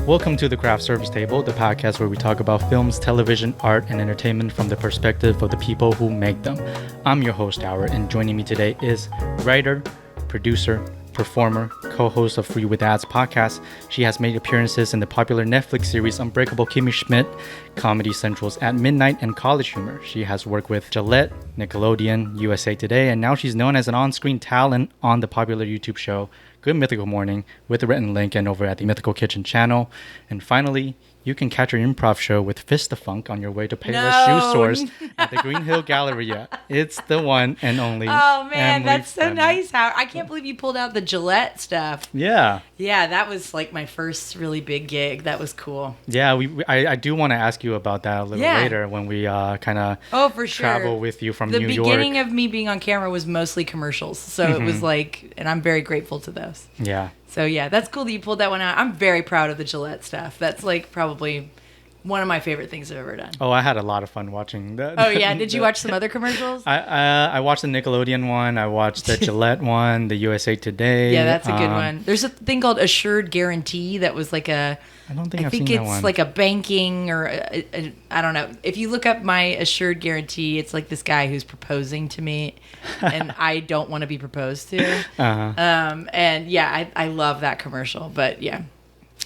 Welcome to the Craft Service Table, the podcast where we talk about films, television, art, and entertainment from the perspective of the people who make them. I'm your host, Howard, and joining me today is writer, producer, performer, co-host of Free With Ads podcast. She has made appearances in the popular Netflix series Unbreakable Kimmy Schmidt, Comedy Central's At Midnight, and College Humor. She has worked with Gillette, Nickelodeon, USA Today, and now she's known as an on-screen talent on the popular YouTube show Good Mythical Morning, with a written link and over at the Mythical Kitchen channel. And finally, you can catch her improv show with Fist of Funk on your way to Payless Shoe Stores at the Green Hill Galleria. It's the one and only. Oh man, Emily that's so Fleming. nice. Howard. I can't believe you pulled out the Gillette stuff. Yeah. Yeah, that was like my first really big gig. That was cool. Yeah, I do want to ask you about that a little later when we kind of for sure. travel with you from the New York. The beginning of me being on camera was mostly commercials. So it was like, and I'm very grateful to those. Yeah. So yeah, that's cool that you pulled that one out. I'm very proud of the Gillette stuff. That's like probably one of my favorite things I've ever done. Oh, I had a lot of fun watching that. Oh yeah, did you watch some other commercials? I watched the Nickelodeon one. I watched the Gillette one, the USA Today. Yeah, that's a good one. There's a thing called Assured Guarantee that was like a... I don't think I've think seen that it's one. like a banking or I don't know. If you look up my Assured Guarantee, it's like this guy who's proposing to me, and I don't want to be proposed to. And yeah, I love that commercial. But yeah,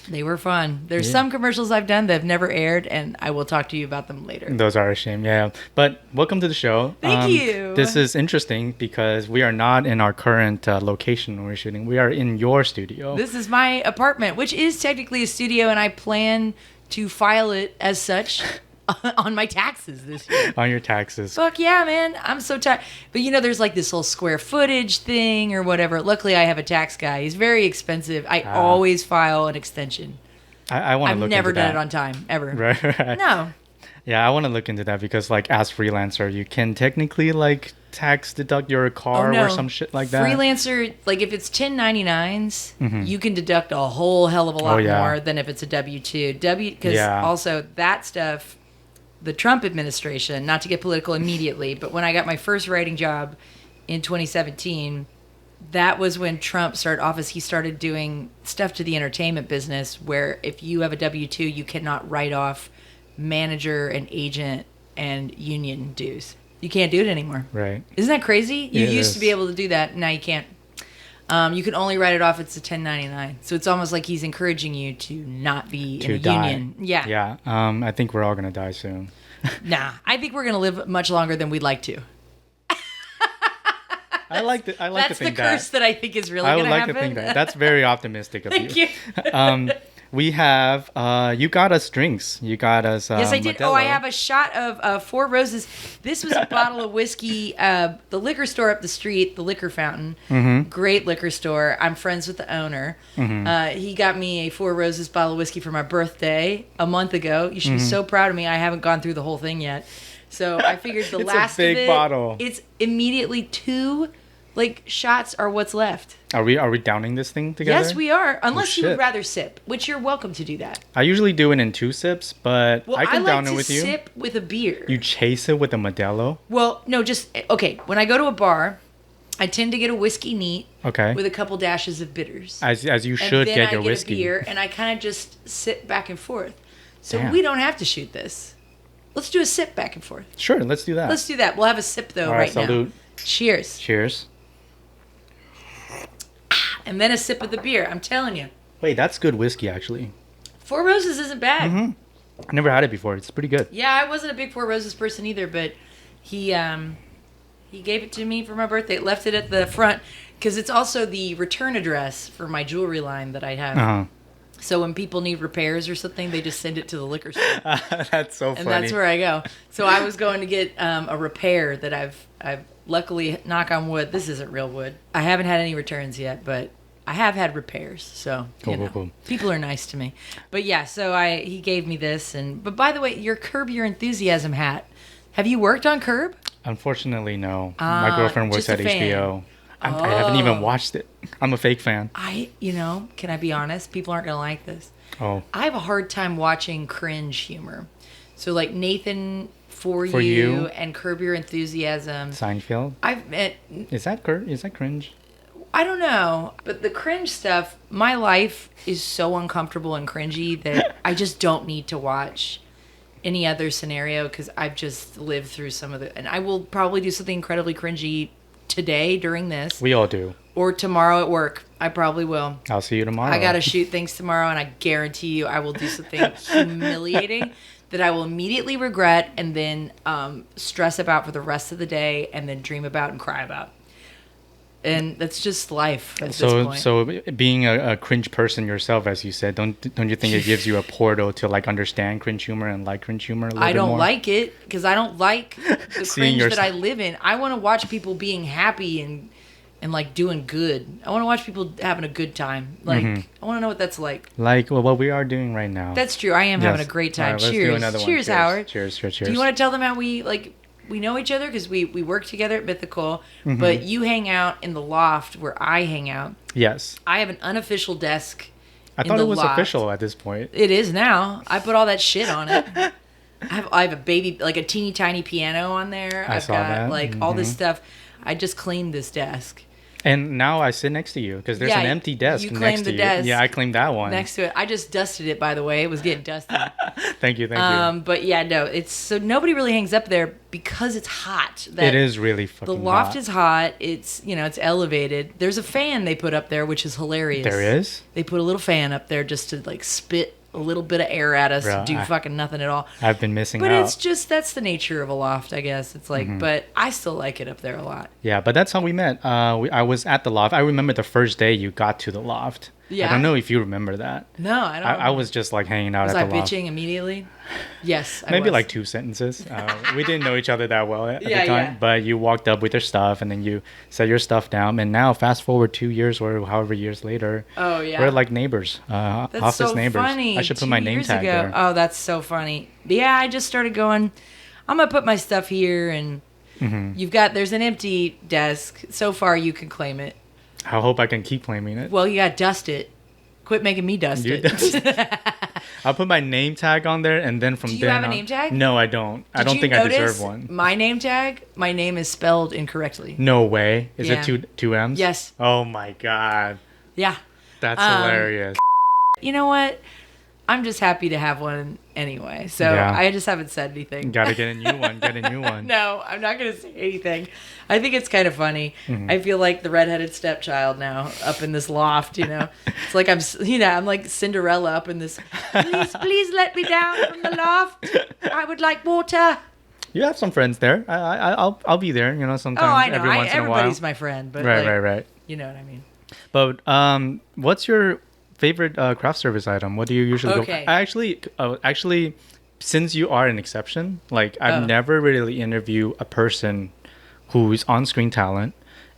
they were fun. There's some commercials I've done that have never aired, and I will talk to you about them later. Those are a shame, yeah. But welcome to the show. Thank you. This is interesting because we are not in our current location where we're shooting. We are in your studio. This is my apartment, which is technically a studio, and I plan to file it as such on my taxes this year. On your taxes. Fuck yeah, man. I'm so tired. But you know, there's like this whole square footage thing or whatever. Luckily, I have a tax guy. He's very expensive. I always file an extension. I want to look into that. I've never done it on time, ever. Right. No. Yeah, I want to look into that because, like, as freelancer, you can technically, like, tax deduct your car or some shit like that. Freelancer, like, if it's 1099s, you can deduct a whole hell of a lot more than if it's a W-2. Because also that stuff, the Trump administration, not to get political immediately, but when I got my first writing job in 2017, that was when Trump started office. He started doing stuff to the entertainment business where if you have a W-2, you cannot write off manager and agent and union dues. You can't do it anymore. Right. Isn't that crazy? You used to be able to do that. Now you can't. You can only write it off if it's a 1099. So it's almost like he's encouraging you to not be in a union. Yeah. Yeah. I think we're all going to die soon. Nah. I think we're going to live much longer than we'd like to. I like to think that. That's the curse that I think is really going to happen. I would like to think that. That's very optimistic of Thank you. We have, you got us drinks. You got us Yes, I did. Modelo. Oh, I have a shot of Four Roses. This was a bottle of whiskey. The liquor store up the street, the Liquor Fountain. Great liquor store. I'm friends with the owner. He got me a Four Roses bottle of whiskey for my birthday a month ago. You should be so proud of me. I haven't gone through the whole thing yet. So I figured the last a big of it, bottle. It's immediately 2 shots are what's left. Are we downing this thing together? Yes, we are. Unless you would rather sip, which you're welcome to do that. I usually do it in 2 sips, but I can down it with you. I like to sip with a beer. You chase it with a Modelo? Well, no, okay. When I go to a bar, I tend to get a whiskey neat. Okay. With a couple dashes of bitters. As you should get your whiskey. And then I get a beer, and I kind of just sit back and forth. So we don't have to shoot this. Let's do a sip back and forth. Sure, let's do that. Let's do that. We'll have a sip, though, right now. Cheers. Cheers. And then a sip of the beer. I'm telling you. Wait, that's good whiskey, actually. Four Roses isn't bad. I never had it before. It's pretty good. Yeah, I wasn't a big Four Roses person either, but he gave it to me for my birthday. Left it at the front because it's also the return address for my jewelry line that I have. So when people need repairs or something, they just send it to the liquor store. That's so funny. And that's where I go. So I was going to get a repair that I've luckily, knock on wood, this isn't real wood. I haven't had any returns yet, but I have had repairs. So cool. People are nice to me. But yeah, so he gave me this. But by the way, your Curb Your Enthusiasm hat. Have you worked on Curb? Unfortunately, no. My girlfriend works at HBO. I haven't even watched it. I'm a fake fan. Can I be honest? People aren't going to like this. Oh. I have a hard time watching cringe humor. So like Nathan For You and Curb Your Enthusiasm. Seinfeld? I've met... Is that cringe? I don't know. But the cringe stuff, my life is so uncomfortable and cringy that I just don't need to watch any other scenario because I've just lived through some of the... And I will probably do something incredibly cringy today during this. We all do. Or tomorrow at work. I probably will. I'll see you tomorrow. I got to shoot things tomorrow, and I guarantee you I will do something humiliating that I will immediately regret and then stress about for the rest of the day and then dream about and cry about. And that's just life at this point. So being a cringe person yourself, as you said, don't you think it gives you a portal to like understand cringe humor and like cringe humor a little bit more? I don't like it because I don't like the cringe that I live in. I want to watch people being happy and like doing good. I want to watch people having a good time. Like I want to know what that's like. Like what we are doing right now. That's true. I am having a great time. Right, cheers. Cheers, Howard. Cheers. Do you want to tell them how we know each other because we work together at Mythical, but you hang out in the loft where I hang out. Yes. I have an unofficial desk. I thought it was official at this point. It is now. I put all that shit on it. I have a baby, like a teeny tiny piano on there. I've got like all this stuff. I just cleaned this desk. And now I sit next to you because there's an empty desk next to you. Desk yeah, I claimed that one. Next to it. I just dusted it, by the way. It was getting dusty. Thank you. But yeah, no, it's so nobody really hangs up there because it's hot. It is really fucking hot. The loft is hot. It's, it's elevated. There's a fan they put up there, which is hilarious. There is? They put a little fan up there just to like spit a little bit of air at us to do fucking nothing at all. I've been missing out. But it's just, that's the nature of a loft, I guess. It's like, but I still like it up there a lot. Yeah, but that's how we met. I was at the loft. I remember the first day you got to the loft. Yeah. I don't know if you remember that. No, I don't. I was just like hanging out at the loft. Was I bitching immediately? Yes, Maybe like 2 sentences. We didn't know each other that well at the time. Yeah. But you walked up with your stuff and then you set your stuff down. And now fast forward 2 years or however years later. Oh, yeah. We're like neighbors. That's office so neighbors. Funny. I should put my name tag there. Oh, that's so funny. Yeah, I just started going, I'm going to put my stuff here. And there's an empty desk. So far, you can claim it. I hope I can keep claiming it. Well, you got to dust it. Quit making me dust it. I'll put my name tag on there, and then from there. Do you have a name tag? No, I don't. I don't think I deserve one. My name tag? My name is spelled incorrectly. No way. Is it two M's? Yes. Oh my god. Yeah. That's hilarious. You know what? I'm just happy to have one anyway. So I just haven't said anything. Gotta get a new one. No, I'm not gonna say anything. I think it's kind of funny. I feel like the redheaded stepchild now up in this loft. It's like I'm like Cinderella up in this. Please let me down from the loft. I would like water. You have some friends there. I'll be there. Sometimes. Oh, I know. Every once in a while. Everybody's my friend. But right. You know what I mean. But what's your favorite craft service item? What do you usually go for? Actually, since you are an exception, like I've never really interviewed a person who's on-screen talent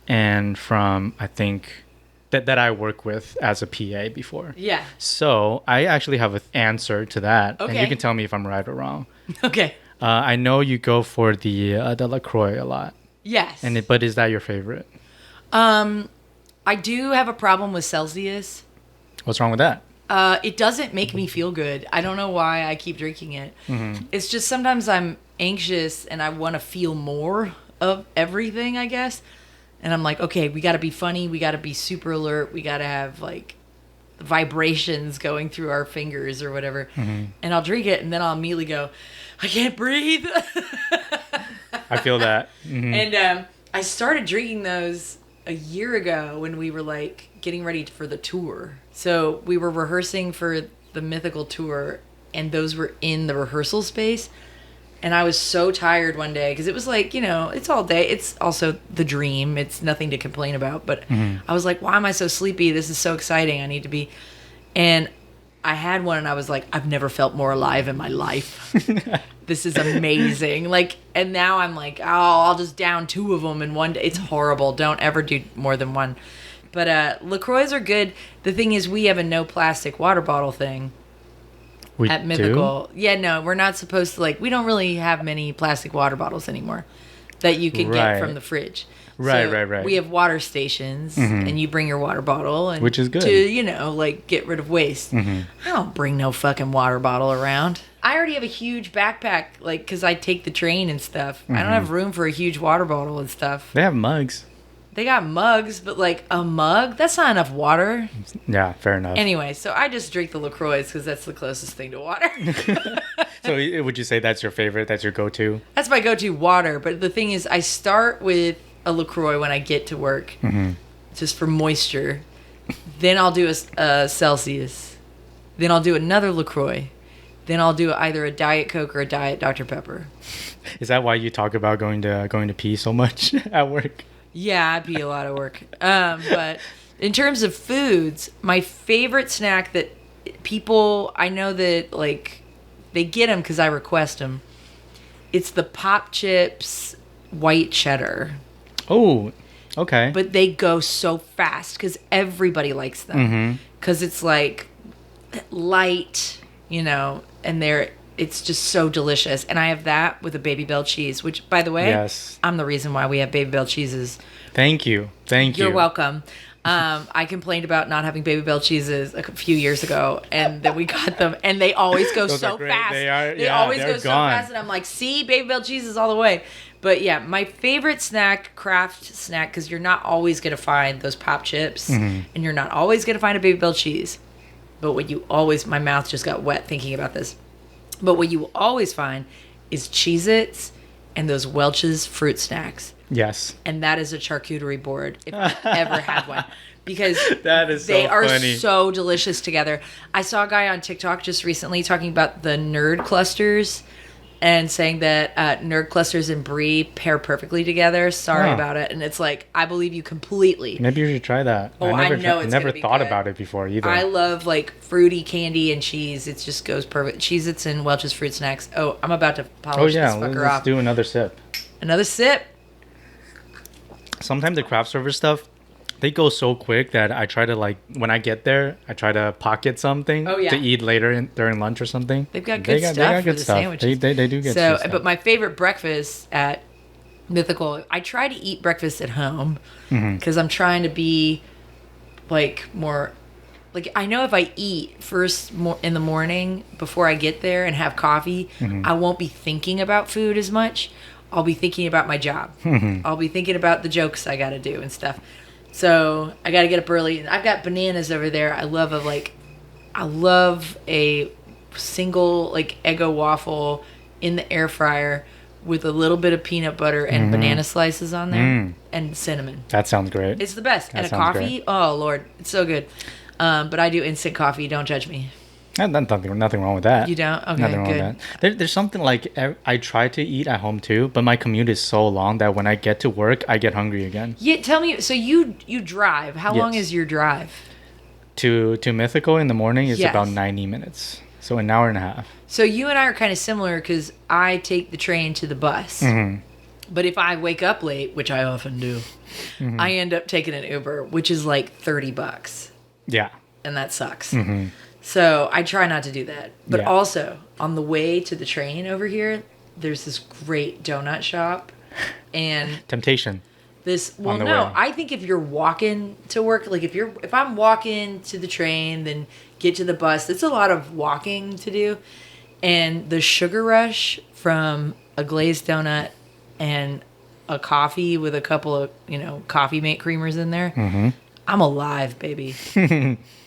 and from, I think, that I work with as a PA before. Yeah. So I actually have an answer to that, and you can tell me if I'm right or wrong. Okay. I know you go for the LaCroix a lot. Yes. But is that your favorite? I do have a problem with Celsius. What's wrong with that? It doesn't make me feel good. I don't know why I keep drinking it. It's just sometimes I'm anxious and I want to feel more of everything, I guess. And I'm like, okay, we got to be funny. We got to be super alert. We got to have like vibrations going through our fingers or whatever. And I'll drink it and then I'll immediately go, I can't breathe. I feel that. And I started drinking those a year ago when we were like getting ready for the tour. So we were rehearsing for the Mythical tour and those were in the rehearsal space. And I was so tired one day because it was like, it's all day. It's also the dream. It's nothing to complain about. But I was like, why am I so sleepy? This is so exciting. I need to be. And I had one and I was like, I've never felt more alive in my life. This is amazing. And now I'm like, I'll just down 2 of them in one day. It's horrible. Don't ever do more than one. But LaCroix are good. The thing is, we have a no plastic water bottle thing. At Mythical. Do? Yeah, no, we're not supposed to, we don't really have many plastic water bottles anymore that you can get from the fridge. Right. We have water stations, and you bring your water bottle. And which is good. To, get rid of waste. I don't bring no fucking water bottle around. I already have a huge backpack, because I take the train and stuff. I don't have room for a huge water bottle and stuff. They have mugs. They got mugs, but like a mug, that's not enough water. Yeah, fair enough. Anyway, so I just drink the LaCroix because that's the closest thing to water. So would you say that's your favorite? That's your go-to? That's my go-to water. But the thing is, I start with a LaCroix when I get to work, just for moisture. Then I'll do a Celsius. Then I'll do another LaCroix. Then I'll do either a Diet Coke or a Diet Dr. Pepper. Is that why you talk about going to pee so much at work? Yeah, I pee a lot at work. But in terms of foods, my favorite snack that people, I know that like they get them because I request them. It's the Pop Chips white cheddar. Oh, okay. But they go so fast because everybody likes them. Because it's like light, and it's just so delicious. And I have that with a Baby Bell cheese, which, by the way, yes, I'm the reason why we have Baby Bell cheeses. Thank you. You're welcome. I complained about not having Baby Bell cheeses a few years ago, and then we got them, and they always go so fast. They always go so fast, and I'm like, see, Baby Bell cheeses all the way. But yeah, my favorite craft snack, because you're not always going to find those Pop Chips, and you're not always going to find a Baby Bell cheese. But my mouth just got wet thinking about this. But what you will always find is Cheez-Its and those Welch's fruit snacks. Yes. And that is a charcuterie board if I ever had one. Because that is they are funny. So delicious together. I saw a guy on TikTok just recently talking about the nerd clusters and saying that nerd clusters and brie pair perfectly together. Sorry about it. And it's like, I believe you completely. Maybe you should try that. Oh, I know it's never be thought good. about it before either. I love like fruity candy and cheese. It just goes perfect. Cheez-Its and Welch's fruit snacks. Oh, I'm about to polish this fucker off. Let's do another sip. Another sip. Sometimes the craft service stuff, they go so quick that I try to, like, when I get there, I try to pocket something to eat later during lunch or something. They've got good stuff for the sandwiches. They do get so, stuff. But my favorite breakfast at Mythical, I try to eat breakfast at home because I'm trying to be, like, more... Like, I know if I eat first in the morning before I get there and have coffee, I won't be thinking about food as much. I'll be thinking about my job. I'll be thinking about the jokes I got to do and stuff. So I got to get up early. And I've got bananas over there. I love a single like Eggo waffle in the air fryer with a little bit of peanut butter and banana slices on there and cinnamon. That sounds great. It's the best. And a coffee. Great. Oh Lord, it's so good. But I do instant coffee. Don't judge me. Nothing wrong with that. You don't? Okay, nothing wrong good. with that. There's something like I try to eat at home too, but my commute is so long that when I get to work, I get hungry again. Yeah, tell me. So you drive. How long is your drive? To Mythical in the morning is about 90 minutes. So an hour and a half. So you and I are kind of similar because I take the train to the bus. But if I wake up late, which I often do, I end up taking an Uber, which is like $30. Yeah. And that sucks. So I try not to do that. But also, on the way to the train over here, there's this great donut shop. And temptation. I think if you're walking to work, like if I'm walking to the train, then get to the bus, it's a lot of walking to do. And the sugar rush from a glazed donut and a coffee with a couple of, Coffee Mate creamers in there. I'm alive, baby.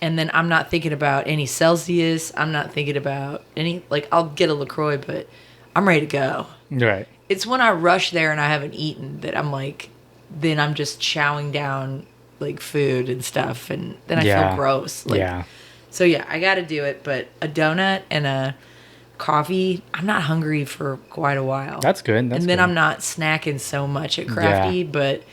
And then I'm not thinking about any Celsius. I'm not thinking about any, I'll get a LaCroix, but I'm ready to go. Right. It's when I rush there and I haven't eaten that I'm like, then I'm just chowing down, food and stuff. And then I feel gross. So, I got to do it. But a donut and a coffee, I'm not hungry for quite a while. That's good. And then I'm not snacking so much at Crafty, but...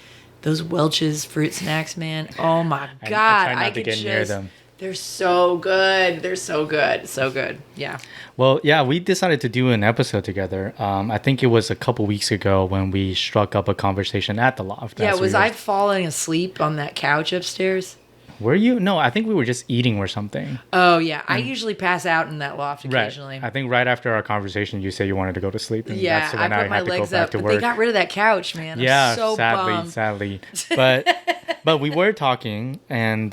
Those Welch's fruit snacks, man. Oh my God. I try not to get near them. They're so good. They're so good. So good. Yeah. Well, yeah, we decided to do an episode together. I think it was a couple weeks ago when we struck up a conversation at the loft. Yeah, I falling asleep on that couch upstairs? Were you? No, I think we were just eating or something. Oh, yeah. I usually pass out in that loft occasionally. Right. I think right after our conversation, you said you wanted to go to sleep. And yeah, that's when I put my legs up. But they got rid of that couch, man. I'm so bummed. Sadly. But we were talking, and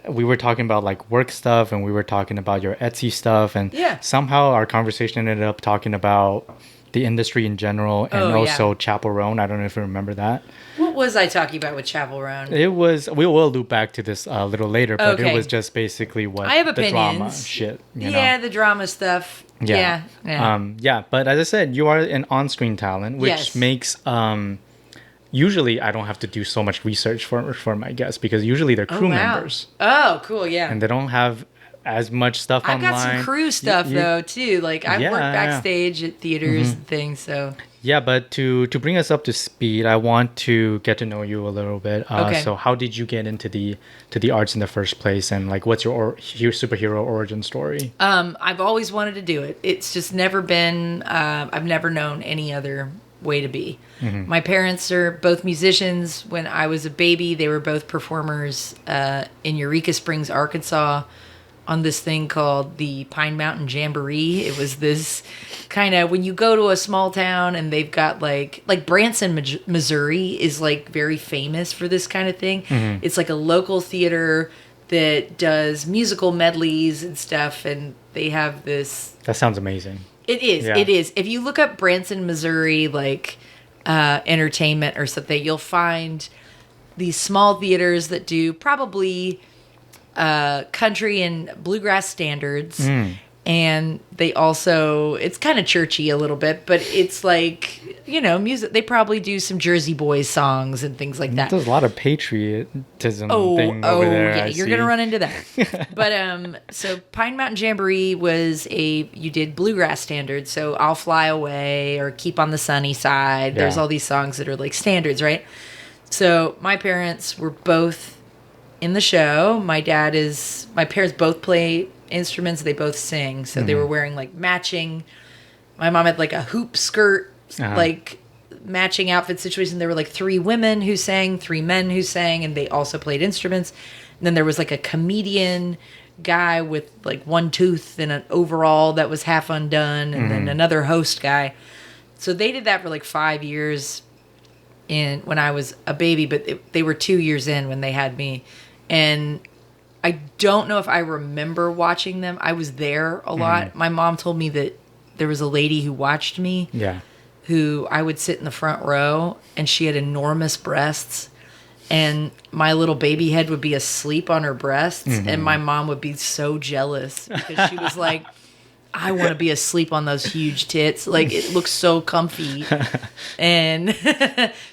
we were talking about work stuff, and we were talking about your Etsy stuff, and somehow our conversation ended up talking about the industry in general, and also Chappell Roan. I don't know if you remember that. What was I talking about with Chappell Roan? It was, we will loop back to this a little later, but it was just basically what I have the opinions. drama shit. The drama stuff. Yeah. But as I said, you are an on-screen talent, which makes usually I don't have to do so much research for my guests, because usually they're crew members. Oh, cool, yeah. And they don't have as much stuff online. I've got some crew stuff though too. Like I've worked backstage at theaters and things, so. Yeah, but to bring us up to speed, I want to get to know you a little bit. So how did you get into the arts in the first place, and like what's your superhero origin story? I've always wanted to do it. It's just never been. I've never known any other way to be. My parents are both musicians. When I was a baby, they were both performers in Eureka Springs, Arkansas, on this thing called the Pine Mountain Jamboree. It was this kind of, when you go to a small town and they've got like Branson, Missouri is like very famous for this kind of thing. It's like a local theater that does musical medleys and stuff, and they have this. That sounds amazing. It is. Yeah. It is. If you look up Branson, Missouri, like entertainment or something, you'll find these small theaters that do probably country and bluegrass standards. And they also, it's kind of churchy a little bit, but it's like, music. They probably do some Jersey Boys songs and things like that. There's a lot of patriotism thing over there. Yeah, you're going to run into that. But so Pine Mountain Jamboree was you did bluegrass standards. So I'll Fly Away or Keep on the Sunny Side. There's all these songs that are like standards, right? So my parents were both in the show. My parents both play instruments. They both sing. So they were wearing like matching. My mom had like a hoop skirt, like matching outfit situation. There were like 3 women who sang, 3 men who sang, and they also played instruments. And then there was like a comedian guy with like one tooth and an overall that was half undone, and then another host guy. So they did that for like 5 years when I was a baby, but they were 2 years in when they had me. And I don't know if I remember watching them. I was there a lot. My mom told me that there was a lady who watched me. Yeah. Who I would sit in the front row, and she had enormous breasts, and my little baby head would be asleep on her breasts, and my mom would be so jealous because she was like, I want to be asleep on those huge tits. Like, it looks so comfy. And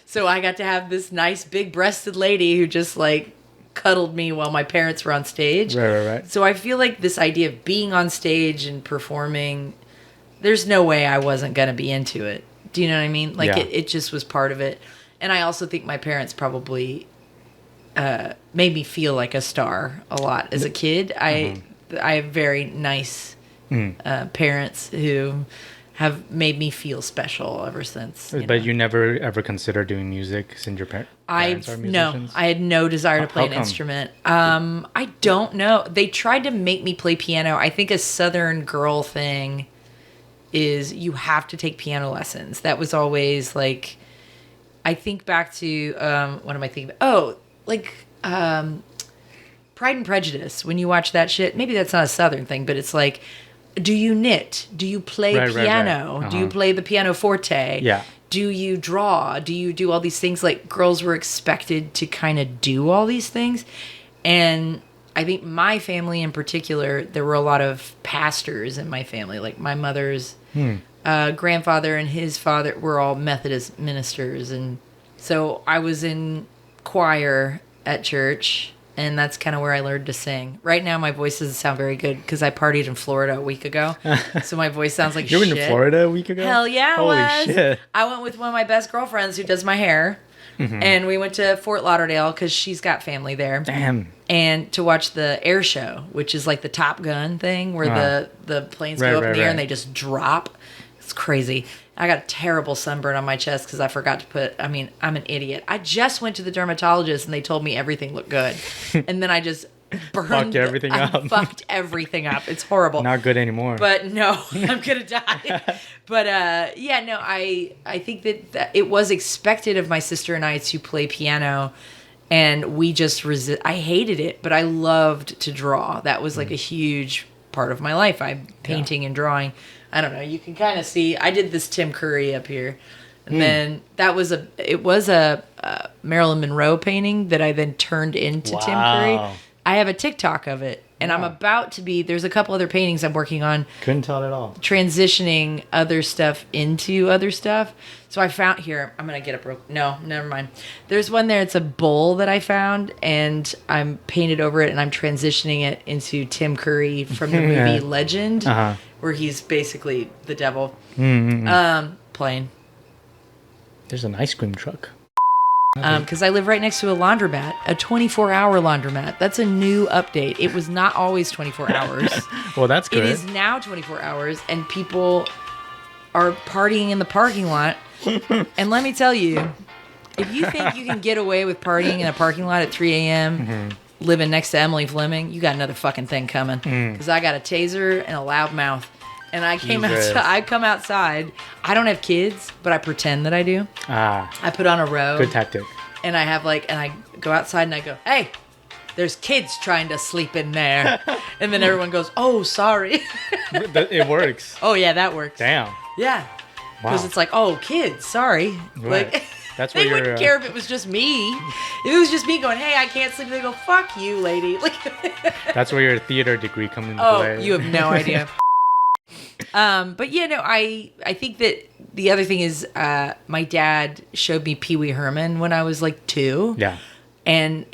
so I got to have this nice big breasted lady who just like cuddled me while my parents were on stage. Right. So I feel like this idea of being on stage and performing, there's no way I wasn't going to be into it. Do you know what I mean? Like, it just was part of it. And I also think my parents probably made me feel like a star a lot as a kid. I have very nice parents who have made me feel special ever since. But you never ever considered doing music since your parents are musicians? No, I had no desire to play an instrument. I don't know. They tried to make me play piano. I think a Southern girl thing is you have to take piano lessons. That was always like, I think back to, what am I thinking about? Pride and Prejudice. When you watch that shit, maybe that's not a Southern thing, but it's like, do you knit? Do you play piano? Right. Do you play the pianoforte? Yeah. Do you draw? Do you do all these things? Like, girls were expected to kind of do all these things. And I think my family in particular, there were a lot of pastors in my family. Like, my mother's grandfather and his father were all Methodist ministers. And so I was in choir at church. And that's kind of where I learned to sing. Right now, my voice doesn't sound very good because I partied in Florida a week ago. So my voice sounds like shit. You were in Florida a week ago? Hell yeah, Holy I was. Shit. I went with one of my best girlfriends who does my hair. And we went to Fort Lauderdale because she's got family there. Damn. And to watch the air show, which is like the Top Gun thing where the planes go up in the air and they just drop. It's crazy. I got a terrible sunburn on my chest because I forgot to put, I'm an idiot. I just went to the dermatologist and they told me everything looked good. And then I just burned. Fucked everything up. Fucked everything up. It's horrible. Not good anymore. But no, I'm going to die. But I think that it was expected of my sister and I to play piano. And we just I hated it, but I loved to draw. That was like a huge part of my life. I'm painting and drawing. I don't know. You can kind of see. I did this Tim Curry up here, and then that was a Marilyn Monroe painting that I then turned into Tim Curry. I have a TikTok of it, and I'm about to be. There's a couple other paintings I'm working on. Couldn't tell at all. Transitioning other stuff into other stuff. So I found here. I'm gonna get up real. No, never mind. There's one there. It's a bowl that I found, and I'm painted over it, and I'm transitioning it into Tim Curry from the movie Legend, where he's basically the devil. Playing. There's an ice cream truck. Because I live right next to a laundromat, a 24-hour laundromat. That's a new update. It was not always 24 hours. Well, that's good. It is now 24 hours, and people are partying in the parking lot. And let me tell you, if you think you can get away with partying in a parking lot at 3 a.m., living next to Emily Fleming, you got another fucking thing coming. Because I got a taser and a loud mouth. And I come outside. I don't have kids, but I pretend that I do. I put on a robe. Good tactic. And I have and I go outside and I go, hey, there's kids trying to sleep in there. And then everyone goes, oh, sorry. It works. Oh, yeah, that works. Damn. Yeah. Because it's like, oh, kids, sorry. Right. Like, that's they wouldn't care if it was just me. If it was just me going, hey, I can't sleep, they go, fuck you, lady. Like, that's where your theater degree comes into play. Oh, you have no idea. But yeah, no, I think that the other thing is my dad showed me Pee Wee Herman when I was like 2. Yeah. And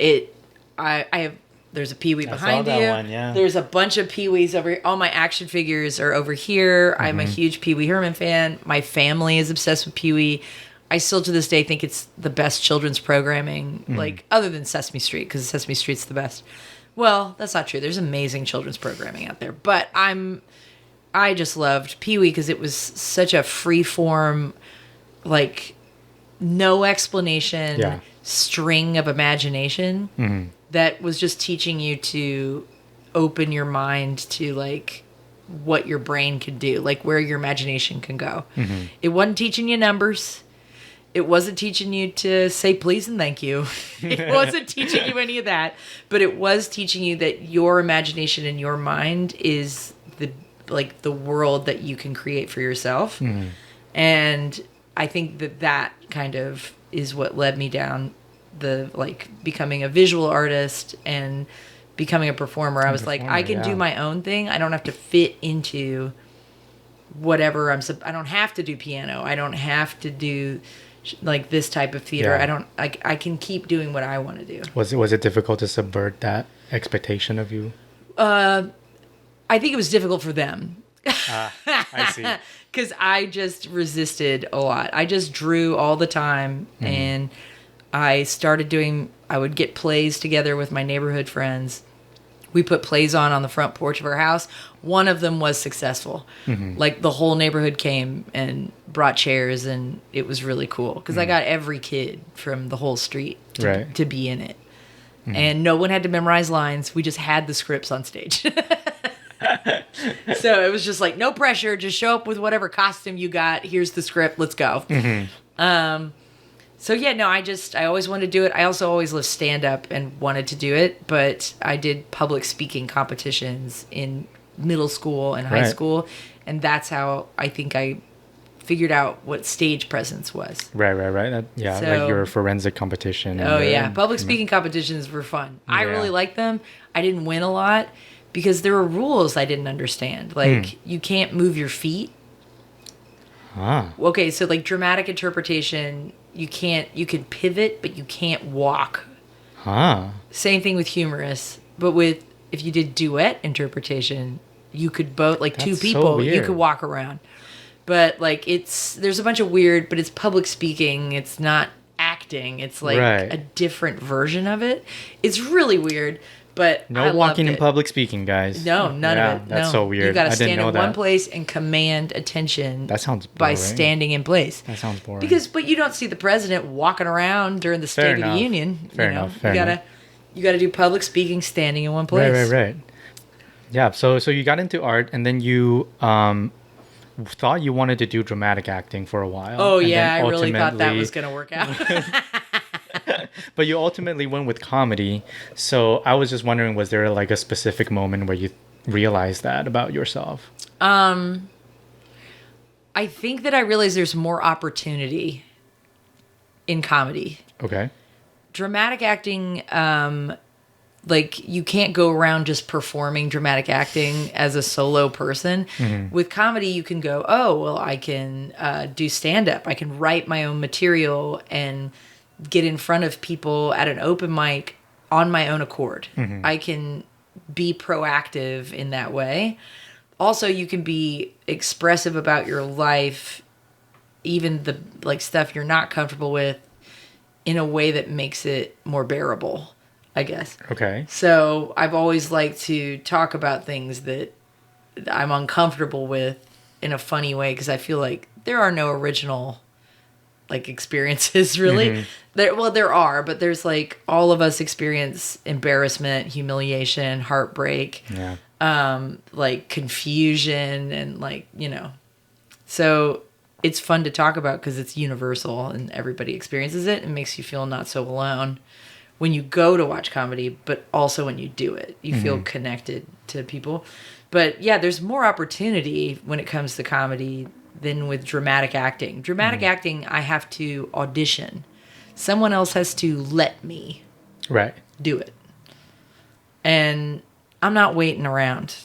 I have, there's a Pee Wee behind you. One, yeah. There's a bunch of Pee Wees over here. All my action figures are over here. I'm a huge Pee Wee Herman fan. My family is obsessed with Pee Wee. I still to this day think it's the best children's programming, like other than Sesame Street, because Sesame Street's the best. Well, that's not true. There's amazing children's programming out there. But I just loved Pee-wee because it was such a free-form, like, no explanation string of imagination that was just teaching you to open your mind to, like, what your brain could do, like, where your imagination can go. It wasn't teaching you numbers. It wasn't teaching you to say please and thank you. It wasn't teaching you any of that. But it was teaching you that your imagination and your mind is the world that you can create for yourself. And I think that kind of is what led me down becoming a visual artist and becoming a performer. I was like, I can do my own thing. I don't have to fit into whatever I don't have to do piano. I don't have to do like this type of theater. I can keep doing what I want to do. Was it difficult to subvert that expectation of you? I think it was difficult for them. I see. Because I just resisted a lot. I just drew all the time, and I would get plays together with my neighborhood friends. We put plays on the front porch of our house. One of them was successful. Like, the whole neighborhood came and brought chairs, and it was really cool. Because I got every kid from the whole street to be in it. And no one had to memorize lines. We just had the scripts on stage. So it was just like, no pressure. Just show up with whatever costume you got. Here's the script. Let's go. So yeah, no, I always wanted to do it. I also always loved stand-up and wanted to do it. But I did public speaking competitions in middle school and high school. And that's how I think I figured out what stage presence was. Right. So, like your forensic competition. Oh, yeah. Public speaking competitions were fun. I really liked them. I didn't win a lot because there were rules I didn't understand. Like, you can't move your feet. Okay, so like dramatic interpretation, you can pivot, but you can't walk. Same thing with humorous. But if you did duet interpretation, you could both, like, two people, you could walk around. But like there's a bunch of weird, but it's public speaking. It's not acting. It's like a different version of it. It's really weird, but no walking in public speaking, guys. No, none of it. That's so weird. You got to stand in one place and command attention. That sounds boring. By standing in place. That sounds boring. But you don't see the president walking around during the State of the Union. Fair enough. You gotta do public speaking standing in one place. Right. Yeah. So you got into art, and then you thought you wanted to do dramatic acting for a while. Oh, yeah, I really thought that was going to work out. But you ultimately went with comedy. So I was just wondering, was there like a specific moment where realize that about yourself? I think that I realize there's more opportunity in comedy. Okay. Dramatic acting, like you can't go around just performing dramatic acting as a solo person. With comedy, you can go, oh, well, I can do stand-up. I can write my own material and get in front of people at an open mic on my own accord. I can be proactive in that way. Also, you can be expressive about your life, even the like stuff you're not comfortable with, in a way that makes it more bearable, I guess. Okay. So I've always liked to talk about things that I'm uncomfortable with in a funny way, because I feel like there are no original like experiences really. There are, but there's like all of us experience embarrassment, humiliation, heartbreak, like confusion, and like, you know. So it's fun to talk about because it's universal and everybody experiences it. It makes you feel not so alone when you go to watch comedy, but also when you do it. You feel connected to people. But yeah, there's more opportunity when it comes to comedy than with dramatic acting. Dramatic acting, I have to audition. Someone else has to let me do it. And I'm not waiting around.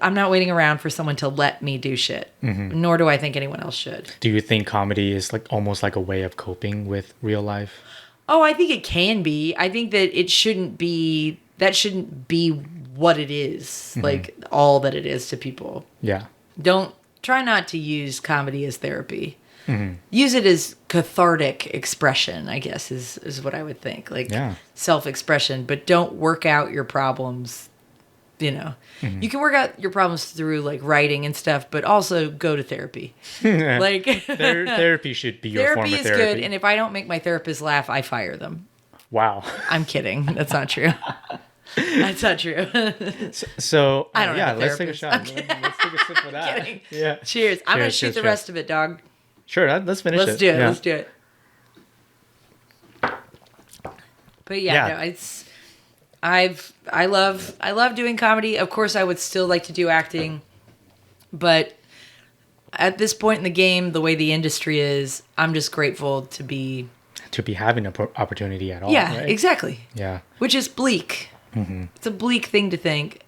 I'm not waiting around for someone to let me do shit. Nor do I think anyone else should. Do you think comedy is like almost like a way of coping with real life? Oh, I think it can be. I think that it shouldn't be, that shouldn't be what it is, like all that it is to people. Yeah. Try not to use comedy as therapy. Use it as cathartic expression, I guess, is what I would think. Like self-expression, but don't work out your problems, you know. You can work out your problems through like writing and stuff, but also go to therapy. Like therapy should be your form of therapy. Therapy is good, and if I don't make my therapist laugh, I fire them. Wow. I'm kidding. That's not true. That's not true. So I don't know. Let's take a shot. Let's take a sip of that. Kidding. Yeah. Cheers. I'm gonna shoot the rest of it, dog. Sure. Let's finish it. Let's do it. Let's do it. But no, it's I love doing comedy. Of course, I would still like to do acting, but at this point in the game, the way the industry is, I'm just grateful to be having an opportunity at all. Yeah, right? exactly. Yeah. Which is bleak. It's a bleak thing to think,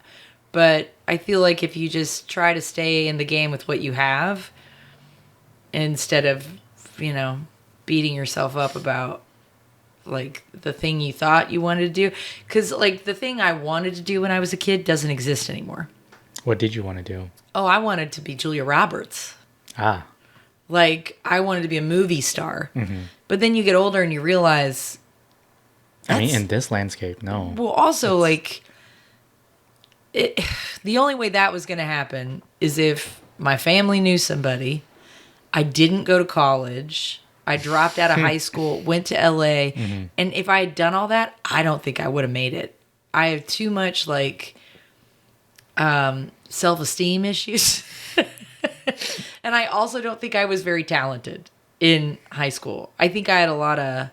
but I feel like if you just try to stay in the game with what you have, instead of, you know, beating yourself up about like the thing you thought you wanted to do, because like the thing I wanted to do when I was a kid doesn't exist anymore. What did you want to do? Oh, I wanted to be Julia Roberts. Like I wanted to be a movie star. But then you get older and you realize, I mean, in this landscape, no. Well, also like the only way that was going to happen is if my family knew somebody. I didn't go to college. I dropped out of high school, went to LA. And if I had done all that, I don't think I would have made it. I have too much like self-esteem issues. And I also don't think I was very talented in high school. I think I had a lot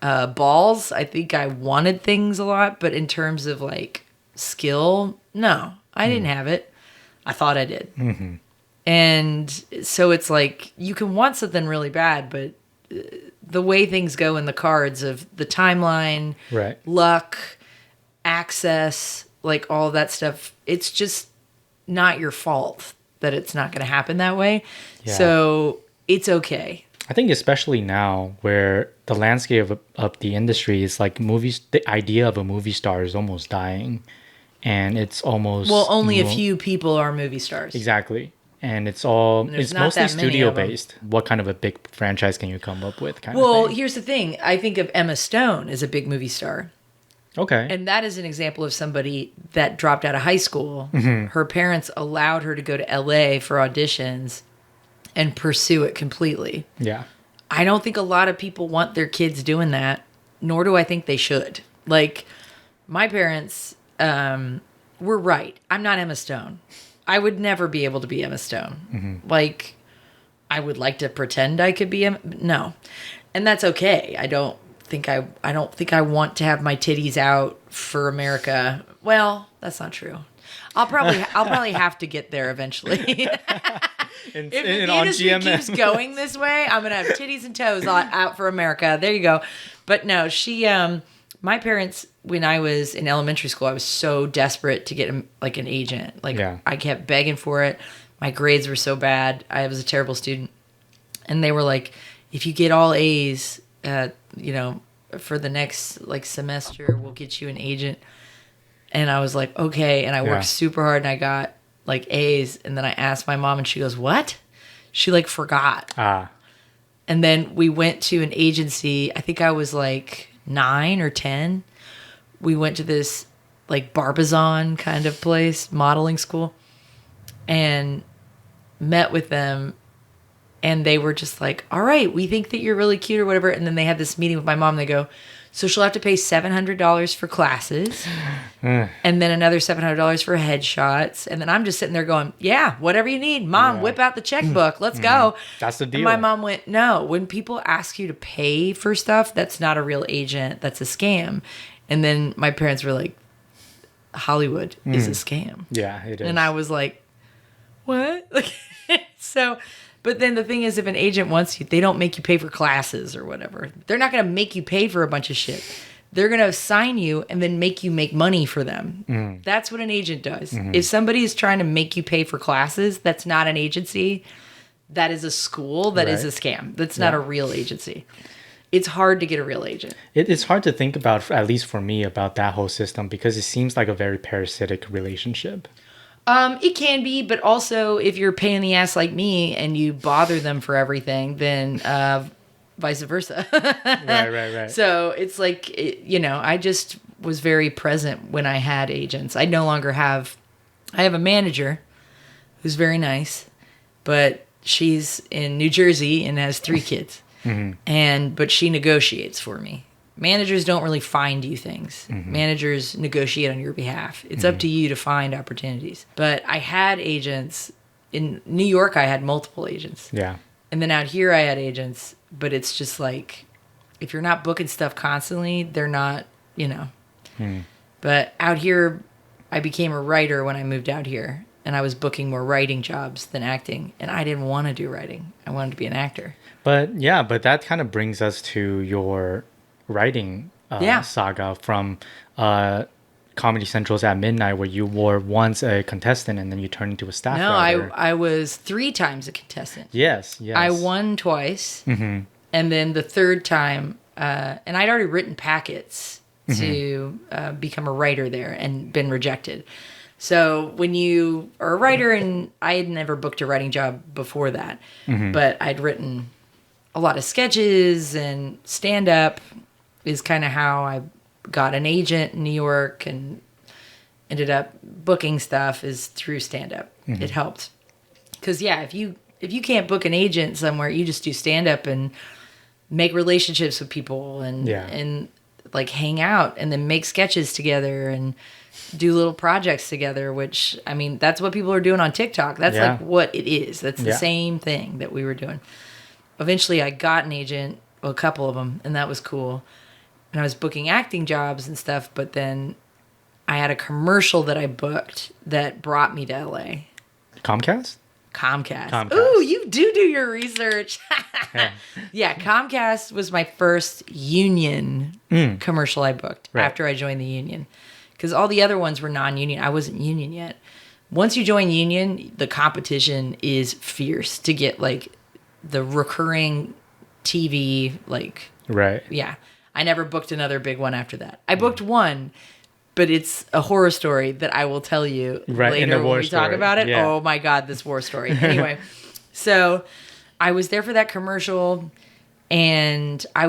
of balls. I think I wanted things a lot. But in terms of like skill, no, I didn't have it. I thought I did. And so it's like you can want something really bad, but the way things go in the cards of the timeline, luck, access, like all that stuff, it's just not your fault that it's not going to happen that way. So it's okay. I think especially now where the landscape of the industry is like movies, the idea of a movie star is almost dying. And it's almost... Well, only a few people are movie stars. Exactly. And it's mostly studio based. What kind of a big franchise can you come up with? Well, here's the thing. I think of Emma Stone as a big movie star. Okay. And that is an example of somebody that dropped out of high school. Her parents allowed her to go to LA for auditions and pursue it completely. Yeah. I don't think a lot of people want their kids doing that, nor do I think they should. Like, my parents were right. I'm not Emma Stone. I would never be able to be Emma Stone. Like, I would like to pretend I could be Emma. No. And that's okay. I don't think I want to have my titties out for America. Well, that's not true. I'll probably have to get there eventually. If the industry keeps going this way, I'm gonna have titties and toes out for America. There you go. But no, my parents, when I was in elementary school, I was so desperate to get like an agent. Like I kept begging for it. My grades were so bad. I was a terrible student, and they were like, "If you get all A's, for the next like semester, we'll get you an agent." And I was like, "Okay." And I worked super hard, and I got like A's. And then I asked my mom, and she goes, "What?" She like forgot. And then we went to an agency. I think I was like 9 or 10. We went to this like Barbizon kind of place, modeling school, and met with them. And they were just like, "All right, we think that you're really cute," or whatever. And then they had this meeting with my mom. They go, "So she'll have to pay $700 for classes, and then another $700 for headshots." And then I'm just sitting there going, "Yeah, whatever you need, Mom. Whip out the checkbook. Let's go." That's the deal. And my mom went, "No, when people ask you to pay for stuff, that's not a real agent. That's a scam." And then my parents were like, "Hollywood is a scam." Yeah, it is. And I was like, "What?" So. But then the thing is, if an agent wants you, they don't make you pay for classes or whatever. They're not going to make you pay for a bunch of shit. They're going to assign you and then make you make money for them. That's what an agent does. If somebody is trying to make you pay for classes, that's not an agency. That is a school. That is a scam. That's not a real agency. It's hard to get a real agent. It's hard to think about, at least for me, about that whole system because it seems like a very parasitic relationship. It can be, but also if you're a pain in the ass like me and you bother them for everything, then vice versa. Right. So it's like, I just was very present when I had agents. I have a manager who's very nice, but she's in New Jersey and has 3 kids. But she negotiates for me. Managers don't really find you things. Managers negotiate on your behalf. It's up to you to find opportunities. But I had agents. In New York, I had multiple agents. Yeah. And then out here, I had agents. But it's just like, if you're not booking stuff constantly, they're not, But out here, I became a writer when I moved out here. And I was booking more writing jobs than acting. And I didn't want to do writing. I wanted to be an actor. But that kind of brings us to your writing saga from Comedy Central's At Midnight, where you were once a contestant and then you turned into a staff writer. I was 3 times a contestant. Yes. I won twice, and then the third time, and I'd already written packets to become a writer there and been rejected. So when you are a writer, and I had never booked a writing job before that, but I'd written a lot of sketches and stand-up is kind of how I got an agent in New York and ended up booking stuff is through stand-up. It helped. Because, if you can't book an agent somewhere, you just do stand-up and make relationships with people and like hang out and then make sketches together and do little projects together, which, I mean, that's what people are doing on TikTok. That's like what it is. That's the same thing that we were doing. Eventually, I got an agent, a couple of them, and that was cool. And I was booking acting jobs and stuff, but then I had a commercial that I booked that brought me to LA. Comcast. Ooh, you do your research. Yeah, Comcast was my first union commercial I booked after I joined the union. Because all the other ones were non-union. I wasn't union yet. Once you join union, the competition is fierce to get, like, the recurring TV, like... Right. Yeah. I never booked another big one after that. I booked one, but it's a horror story that I will tell you later when we talk about it. Yeah. Oh, my God, this war story. Anyway, so I was there for that commercial, and I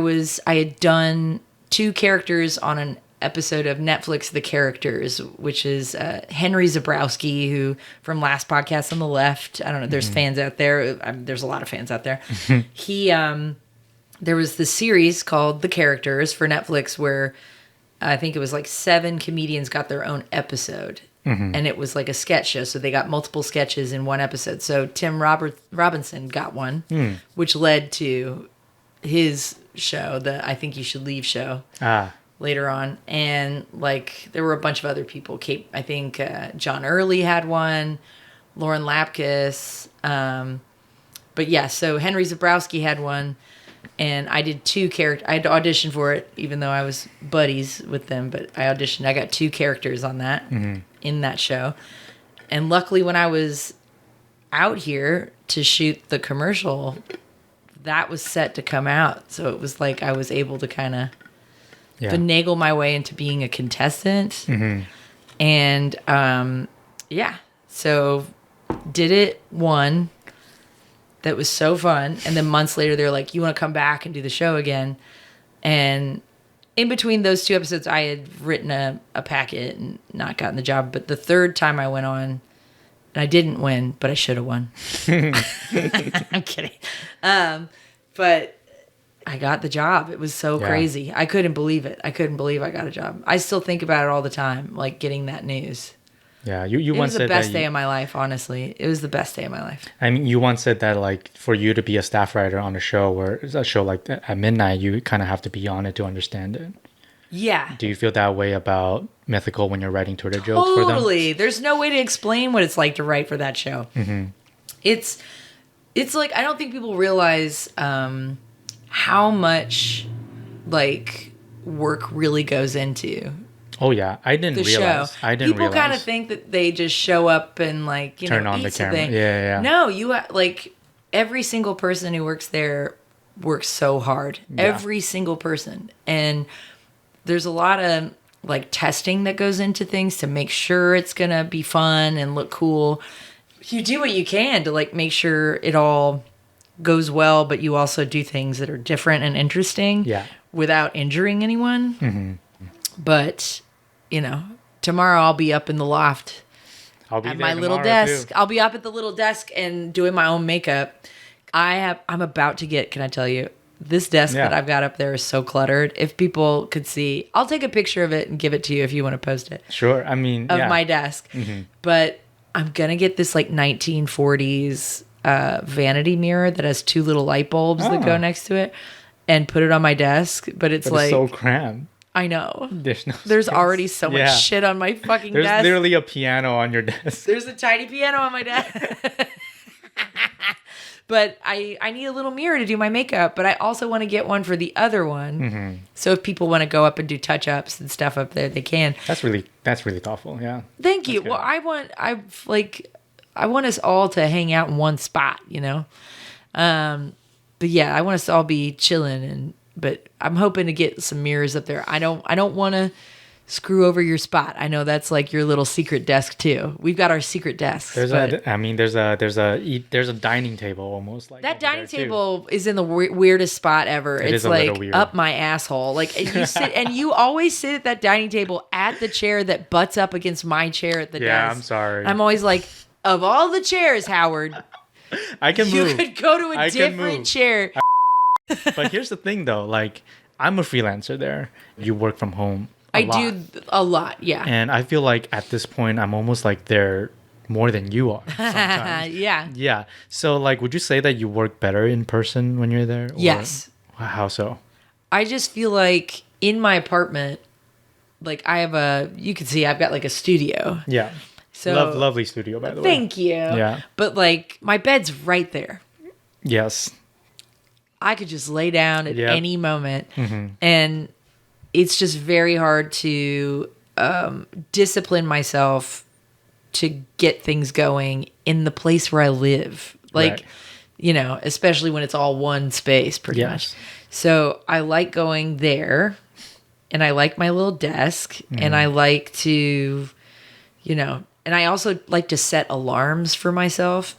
had done 2 characters on an episode of Netflix, The Characters, which is Henry Zabrowski, who from last podcast on the left, I don't know, there's fans out there. There's a lot of fans out there. He, there was this series called The Characters for Netflix where I think it was like 7 comedians got their own episode. And it was like a sketch show. So they got multiple sketches in one episode. So Tim Robinson got one, which led to his show, the I Think You Should Leave show. later on. And like there were a bunch of other people. I think John Early had one, Lauren Lapkus. But yeah, so Henry Zabrowski had one, and I did 2 characters. I had to audition for it, even though I was buddies with them, but I auditioned. I got 2 characters on that, in that show. And luckily when I was out here to shoot the commercial, that was set to come out. So it was like I was able to kind of finagle my way into being a contestant. And so did it, won. That was so fun. And then months later, they're like, you want to come back and do the show again? And in between those 2 episodes, I had written a packet and not gotten the job. But the 3rd time I went on, and I didn't win, but I should have won. I'm kidding. But I got the job. It was so crazy. I couldn't believe it. I couldn't believe I got a job. I still think about it all the time, like getting that news. Yeah, you once said that... It was the best day of my life, honestly. It was the best day of my life. I mean, you once said that, like, for you to be a staff writer on a show like that, at midnight, you kind of have to be on it to understand it. Yeah. Do you feel that way about Mythical when you're writing Twitter jokes for them? Totally. There's no way to explain what it's like to write for that show. It's like, I don't think people realize how much, like, work really goes into... Oh yeah, I didn't realize. People kind of think that they just show up and like turn on the camera. Thing. Yeah. No, you like every single person who works there works so hard. Yeah. Every single person, and there's a lot of like testing that goes into things to make sure it's gonna be fun and look cool. You do what you can to like make sure it all goes well, but you also do things that are different and interesting. Yeah. Without injuring anyone. But tomorrow I'll be up in the loft at my little desk. Too. I'll be up at the little desk and doing my own makeup. I'm about to get, can I tell you, this desk that I've got up there is so cluttered. If people could see, I'll take a picture of it and give it to you if you want to post it. Sure. I mean, of my desk. But I'm going to get this like 1940s vanity mirror that has 2 little light bulbs that go next to it and put it on my desk. But it's so cramped. I know. There's already so much shit on my fucking desk. There's literally a piano on your desk. There's a tiny piano on my desk. But I need a little mirror to do my makeup, but I also want to get one for the other one. So if people want to go up and do touch-ups and stuff up there, they can. That's really thoughtful, yeah. Thank you. Well, I want us all to hang out in one spot, But yeah, I want us to all be chilling but I'm hoping to get some mirrors up there. I don't want to screw over your spot. I know that's like your little secret desk too. We've got our secret desks. There's a dining table almost like that. Dining table is in the weirdest spot ever. It's like up my asshole. Like you sit and you always sit at that dining table at the chair that butts up against my chair at the desk. Yeah, I'm sorry. I'm always like, of all the chairs, Howard, I can move. You could go to a different chair. But here's the thing, though. Like, I'm a freelancer there. You work from home a lot. I do a lot, yeah. And I feel like at this point, I'm almost like there more than you are sometimes. Yeah. Yeah. So, like, would you say that you work better in person when you're there? Yes. How so? I just feel like in my apartment, like you can see I've got like a studio. Yeah. So lovely studio, by the way. Thank you. Yeah. But like my bed's right there. Yes. I could just lay down at any moment. And it's just very hard to discipline myself to get things going in the place where I live. Like, especially when it's all one space pretty much. So I like going there and I like my little desk and I like to, and I also like to set alarms for myself.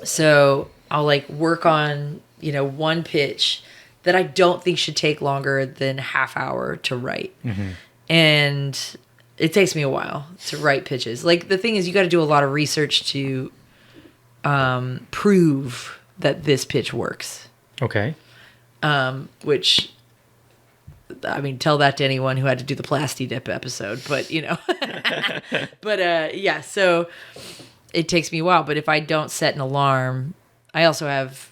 So I'll like work on one pitch that I don't think should take longer than half hour to write. And it takes me a while to write pitches. Like the thing is you got to do a lot of research to prove that this pitch works. Okay. Which, I mean, tell that to anyone who had to do the Plasti Dip episode, but yeah, so it takes me a while. But if I don't set an alarm, I also have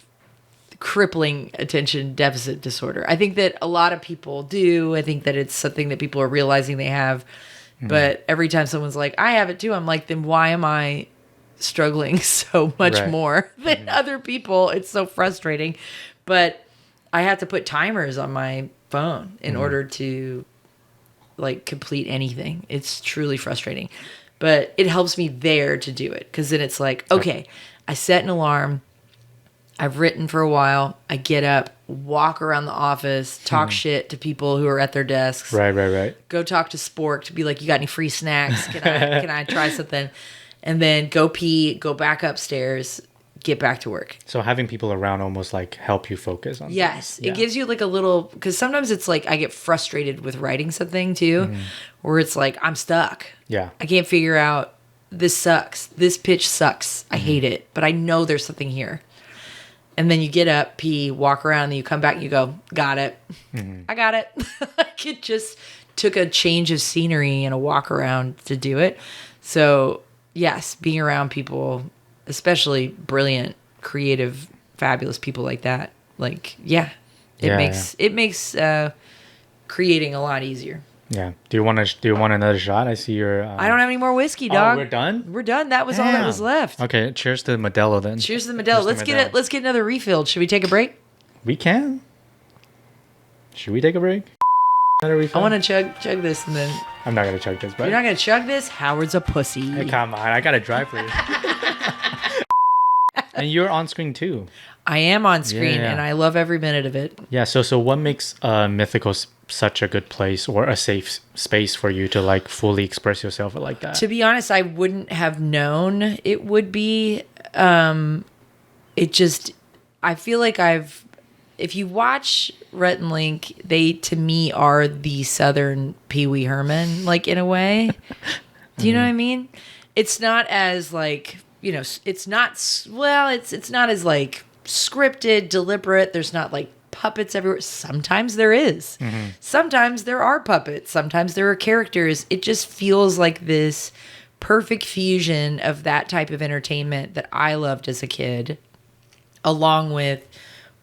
crippling attention deficit disorder. I think that a lot of people do. I think that it's something that people are realizing they have. But every time someone's like, I have it too, I'm like, then why am I struggling so much more than other people? It's so frustrating. But I have to put timers on my phone in order to like complete anything. It's truly frustrating. But it helps me there to do it. Because then it's like, okay, I set an alarm. I've written for a while. I get up, walk around the office, talk shit to people who are at their desks. Right. Go talk to Spork to be like, you got any free snacks? Can I try something? And then go pee, go back upstairs, get back to work. So having people around almost like help you focus on Yes. things. It gives you like a little, because sometimes it's like I get frustrated with writing something too, where it's like I'm stuck. Yeah. I can't figure out, this sucks. This pitch sucks. I hate it. But I know there's something here. And then you get up, pee, walk around, and then you come back and you go, got it. I got it. Like it just took a change of scenery and a walk around to do it. So, yes, being around people, especially brilliant, creative, fabulous people like that, like, it makes creating a lot easier. Yeah. Do you want another shot? I see your. I don't have any more whiskey, dog. Oh, we're done. We're done. That was all that was left. Okay. Cheers to Modelo then. Cheers to the Modelo. Let's get another refill. Should we take a break? We can. Should we take a break? Another refill? I want to chug this and then. I'm not gonna chug this. But You're not gonna chug this? Howard's a pussy. Hey, come on, I gotta drive for you. And you're on screen too. I am on screen, and I love every minute of it. Yeah. So what makes Mythical such a good place or a safe space for you to like fully express yourself like that? To be honest, I wouldn't have known it would be. It just, I feel like if you watch Rhett and Link, they to me are the Southern Pee Wee Herman, like in a way. Do you know what I mean? It's not as like, it's not as like scripted, deliberate. There's not like puppets everywhere. Sometimes there is. Sometimes there are puppets. Sometimes there are characters. It just feels like this perfect fusion of that type of entertainment that I loved as a kid, along with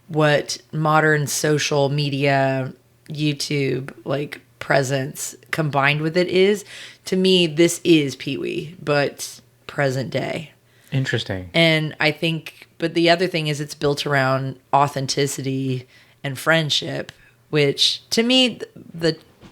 what modern social media, YouTube, like presence combined with it is. To me, this is Pee-wee, but present day. Interesting. And I think, but the other thing is it's built around authenticity and friendship, which to me,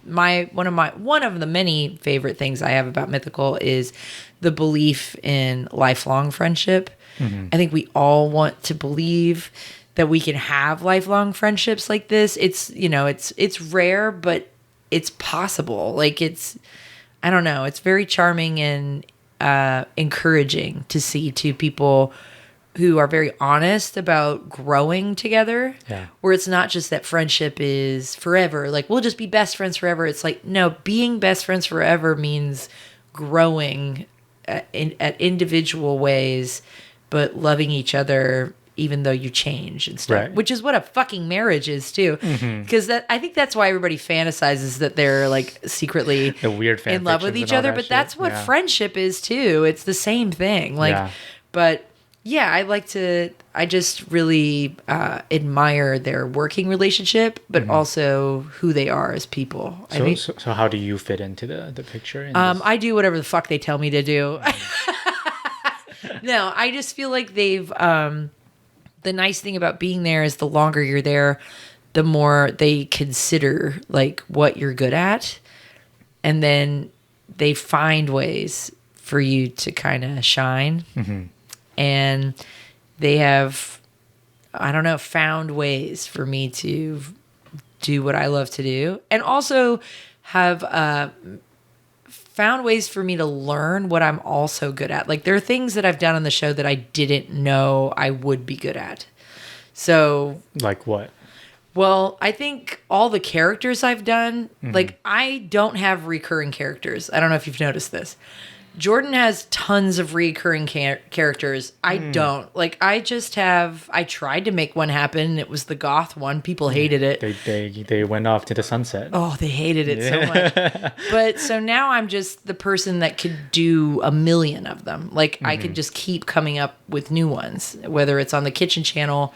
one of the many favorite things I have about Mythical is the belief in lifelong friendship. I think we all want to believe that we can have lifelong friendships like this. It's rare, but it's possible. Like I don't know. It's very charming and encouraging to see two people who are very honest about growing together. Yeah. Where it's not just that friendship is forever. Like, we'll just be best friends forever. It's like, no, being best friends forever means growing at individual ways, but loving each other even though you change and stuff. Right. Which is what a fucking marriage is too. Because I think that's why everybody fantasizes that they're like secretly the weird in love with each other. But shit. that's what friendship is too. It's the same thing. Like, but yeah, I just really admire their working relationship, but also who they are as people. So how do you fit into the picture? I do whatever the fuck they tell me to do. No, I just feel like they've, the nice thing about being there is the longer you're there, the more they consider like what you're good at. And then they find ways for you to kind of shine. And they have, I don't know, found ways for me to do what I love to do. And also have found ways for me to learn what I'm also good at. Like, there are things that I've done on the show that I didn't know I would be good at. So, like what? Well, I think all the characters I've done, like, I don't have recurring characters. I don't know if you've noticed this. Jordan has tons of recurring characters. I don't. Like, I tried to make one happen. It was the goth one. People hated it. They went off to the sunset. Oh, they hated it so much. But so now I'm just the person that could do a million of them. Like, I could just keep coming up with new ones, whether it's on the Kitchen Channel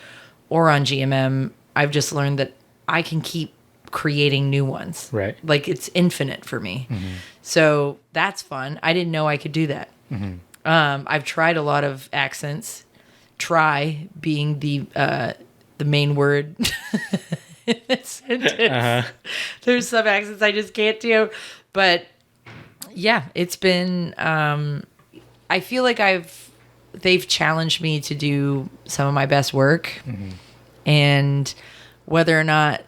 or on GMM, I've just learned that I can keep creating new ones. Right. Like it's infinite for me. So that's fun. I didn't know I could do that. I've tried a lot of accents. Try being the main word in a sentence. There's some accents I just can't do. But yeah, it's been, I feel like they've challenged me to do some of my best work. And whether or not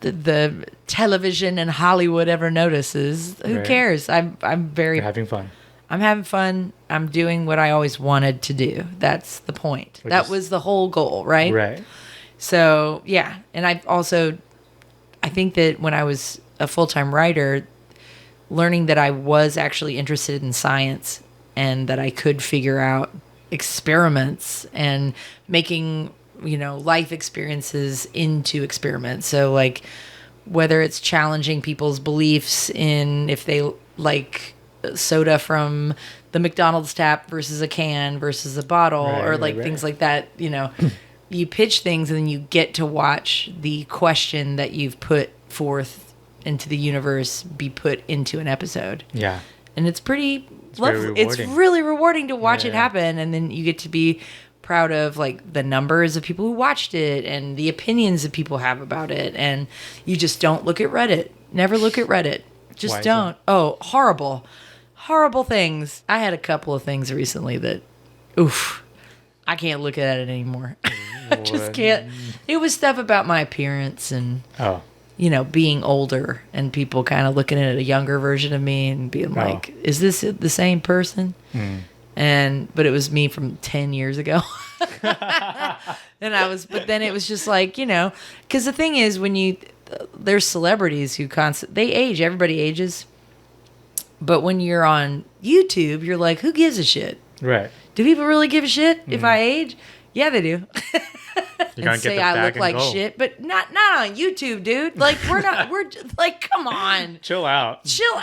the television and Hollywood ever notices, who cares? I'm very... You're having fun. I'm having fun. I'm doing what I always wanted to do. That's the point. That was the whole goal, right? Right. So, yeah. And I think that when I was a full-time writer, learning that I was actually interested in science and that I could figure out experiments and making, life experiences into experiments. So, like, whether it's challenging people's beliefs in if they like soda from the McDonald's tap versus a can versus a bottle, or things like that, you pitch things and then you get to watch the question that you've put forth into the universe be put into an episode. Yeah. And it's pretty lovely. It's really rewarding to watch it happen. And then you get to be proud of like the numbers of people who watched it and the opinions that people have about it. And you just don't look at Reddit. Never look at Reddit. Just don't. Oh, horrible things. I had a couple of things recently that, I can't look at it anymore. I just can't. It was stuff about my appearance and, being older and people kind of looking at a younger version of me and being like, is this the same person? But it was me from 10 years ago. But then it was just like, because the thing is there's celebrities who they age, everybody ages. But when you're on YouTube, you're like, who gives a shit? Right. Do people really give a shit if I age? Yeah, they do. And say I look like shit, but not on YouTube, dude. Like we're like, come on. Chill out.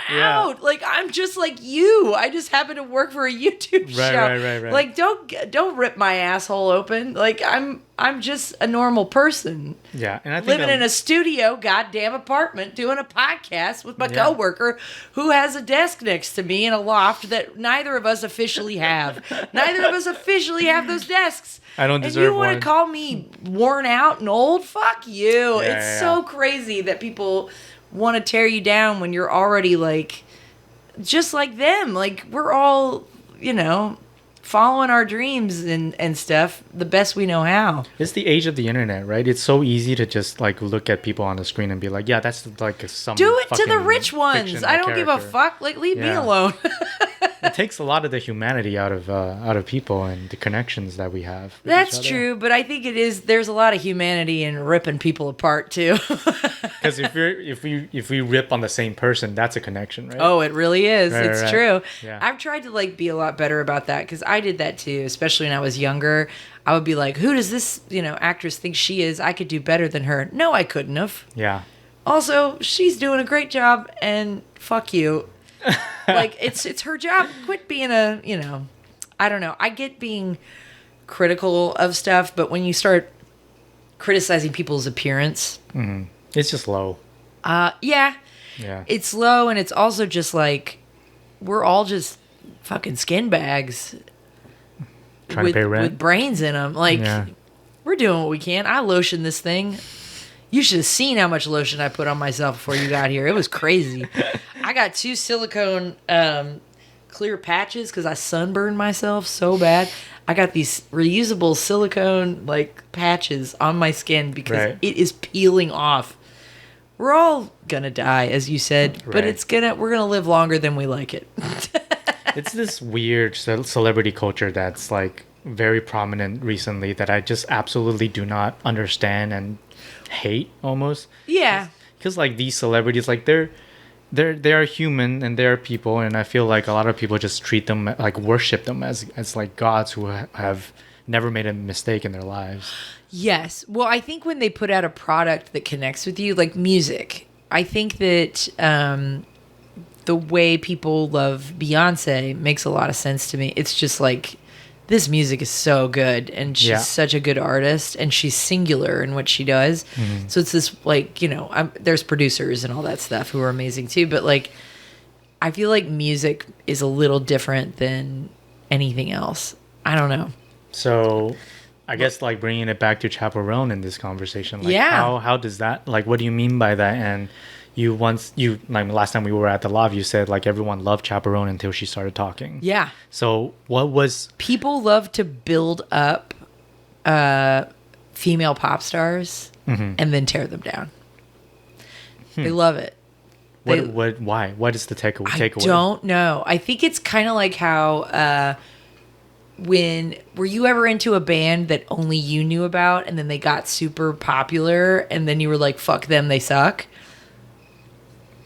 Yeah. Like I'm just like you. I just happen to work for a YouTube show. Right. Like don't rip my asshole open. Like I'm just a normal person. Yeah, and I think living in a studio, goddamn apartment, doing a podcast with my coworker who has a desk next to me in a loft that neither of us officially have. Neither of us officially have those desks. I don't deserve one. And you want to call me worn out and old? Fuck you. It's so crazy that people want to tear you down when you're already like just like them. Like we're all, following our dreams and stuff the best we know how. It's the age of the internet, right? It's so easy to just like look at people on the screen and be like, yeah, that's like some do it to the rich ones. I don't give a fuck. Like leave me alone. It takes a lot of the humanity out of people and the connections that we have. That's true, but I think there's a lot of humanity in ripping people apart too. Because if we rip on the same person, that's a connection, right? Oh, it really is. Right, it's true. Yeah. I've tried to like be a lot better about that because I did that too, especially when I was younger. I would be like, who does this, actress think she is? I could do better than her. No, I couldn't have. Yeah. Also, she's doing a great job and fuck you. Like it's her job. Quit being I don't know. I get being critical of stuff, but when you start criticizing people's appearance, it's just low. Yeah. It's low, and it's also just like we're all just fucking skin bags trying to pay rent with brains in them. Like we're doing what we can. I lotion this thing. You should have seen how much lotion I put on myself before you got here. It was crazy. I got 2 silicone clear patches because I sunburned myself so bad. I got these reusable silicone like patches on my skin because it is peeling off. We're all gonna die, as you said, but we're gonna live longer than we like it. It's this weird celebrity culture that's like very prominent recently that I just absolutely do not understand and hate almost. Yeah. Because like these celebrities, like they are human and they're people, and I feel like a lot of people just treat them like worship them as like gods who have never made a mistake in their lives. Yes. Well, I think when they put out a product that connects with you, like music, I think that the way people love Beyonce makes a lot of sense to me. It's just like this music is so good, and she's such a good artist, and she's singular in what she does. So it's this, like, there's producers and all that stuff who are amazing too, but like, I feel like music is a little different than anything else. I don't know. So I guess, like, bringing it back to Chappell Roan in this conversation, like, how does that, like, what do you mean by that? And like, last time we were at the Love, you said, like, everyone loved Chappell Roan until she started talking. Yeah. So what was... People love to build up female pop stars and then tear them down. They love it. Why? What is the takeaway? I don't know. I think it's kind of like how... were you ever into a band that only you knew about, and then they got super popular, and then you were like, fuck them, they suck?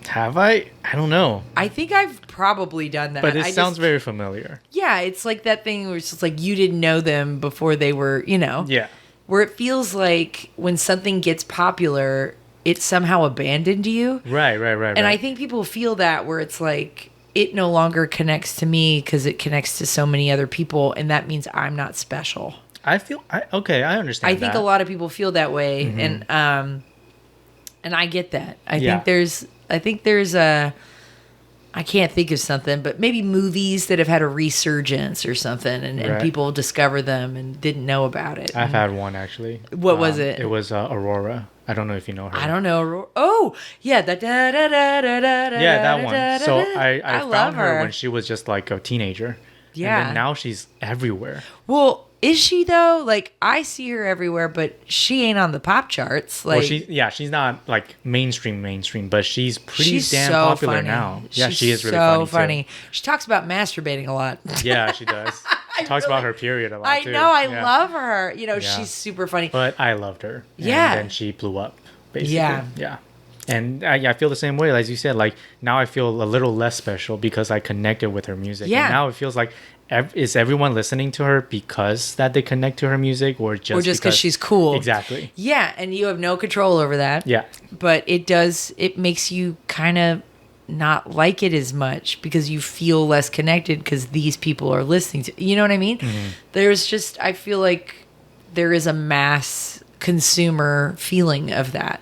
Have I? I don't know. I think I've probably done that. But it sounds very familiar. Yeah, it's like that thing where it's just like you didn't know them before they were, Yeah. Where it feels like when something gets popular, it somehow abandoned you. Right. And I think people feel that, where it's like, it no longer connects to me because it connects to so many other people, and that means I'm not special. I understand. I think a lot of people feel that way, and I get that. I think there's I can't think of something, but maybe movies that have had a resurgence or something, and people discover them and didn't know about it. I've had one, actually. What was it? It was Aurora. I don't know if you know her. I don't know Aurora. Oh, yeah. Yeah, that one. So I found her when she was just like a teenager. Yeah. And then now she's everywhere. Well, is she though? Like, I see her everywhere, but she ain't on the pop charts. Like, well, she's not like mainstream, but she's damn popular funny. now. Yeah, she is really so funny. She talks about masturbating a lot. Yeah, she does. She talks about her period a lot too. I know. I love her. She's super funny. But I loved her. Yeah. And then she blew up, basically. Yeah. And I feel the same way, as you said. Like, now I feel a little less special because I connected with her music. Yeah. And now it feels like, is everyone listening to her because that they connect to her music, or just because she's cool? Exactly. Yeah, and you have no control over that. Yeah. But it makes you kind of not like it as much because you feel less connected because these people are listening to, you know what I mean? I feel like there is a mass consumer feeling of that,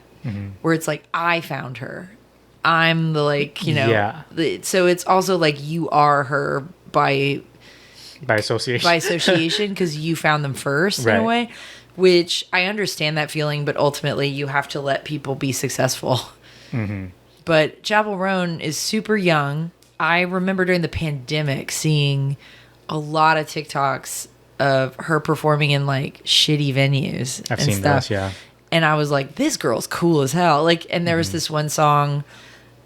where it's like, I found her. I'm the, like, so it's also like you are her by association because you found them first in a way, which I understand that feeling, but ultimately you have to let people be successful. But Chappell Roan is super young. I remember during the pandemic seeing a lot of TikToks of her performing in like shitty venues. I've seen stuff. those, yeah. And I was like, this girl's cool as hell. Like, and there was this one song,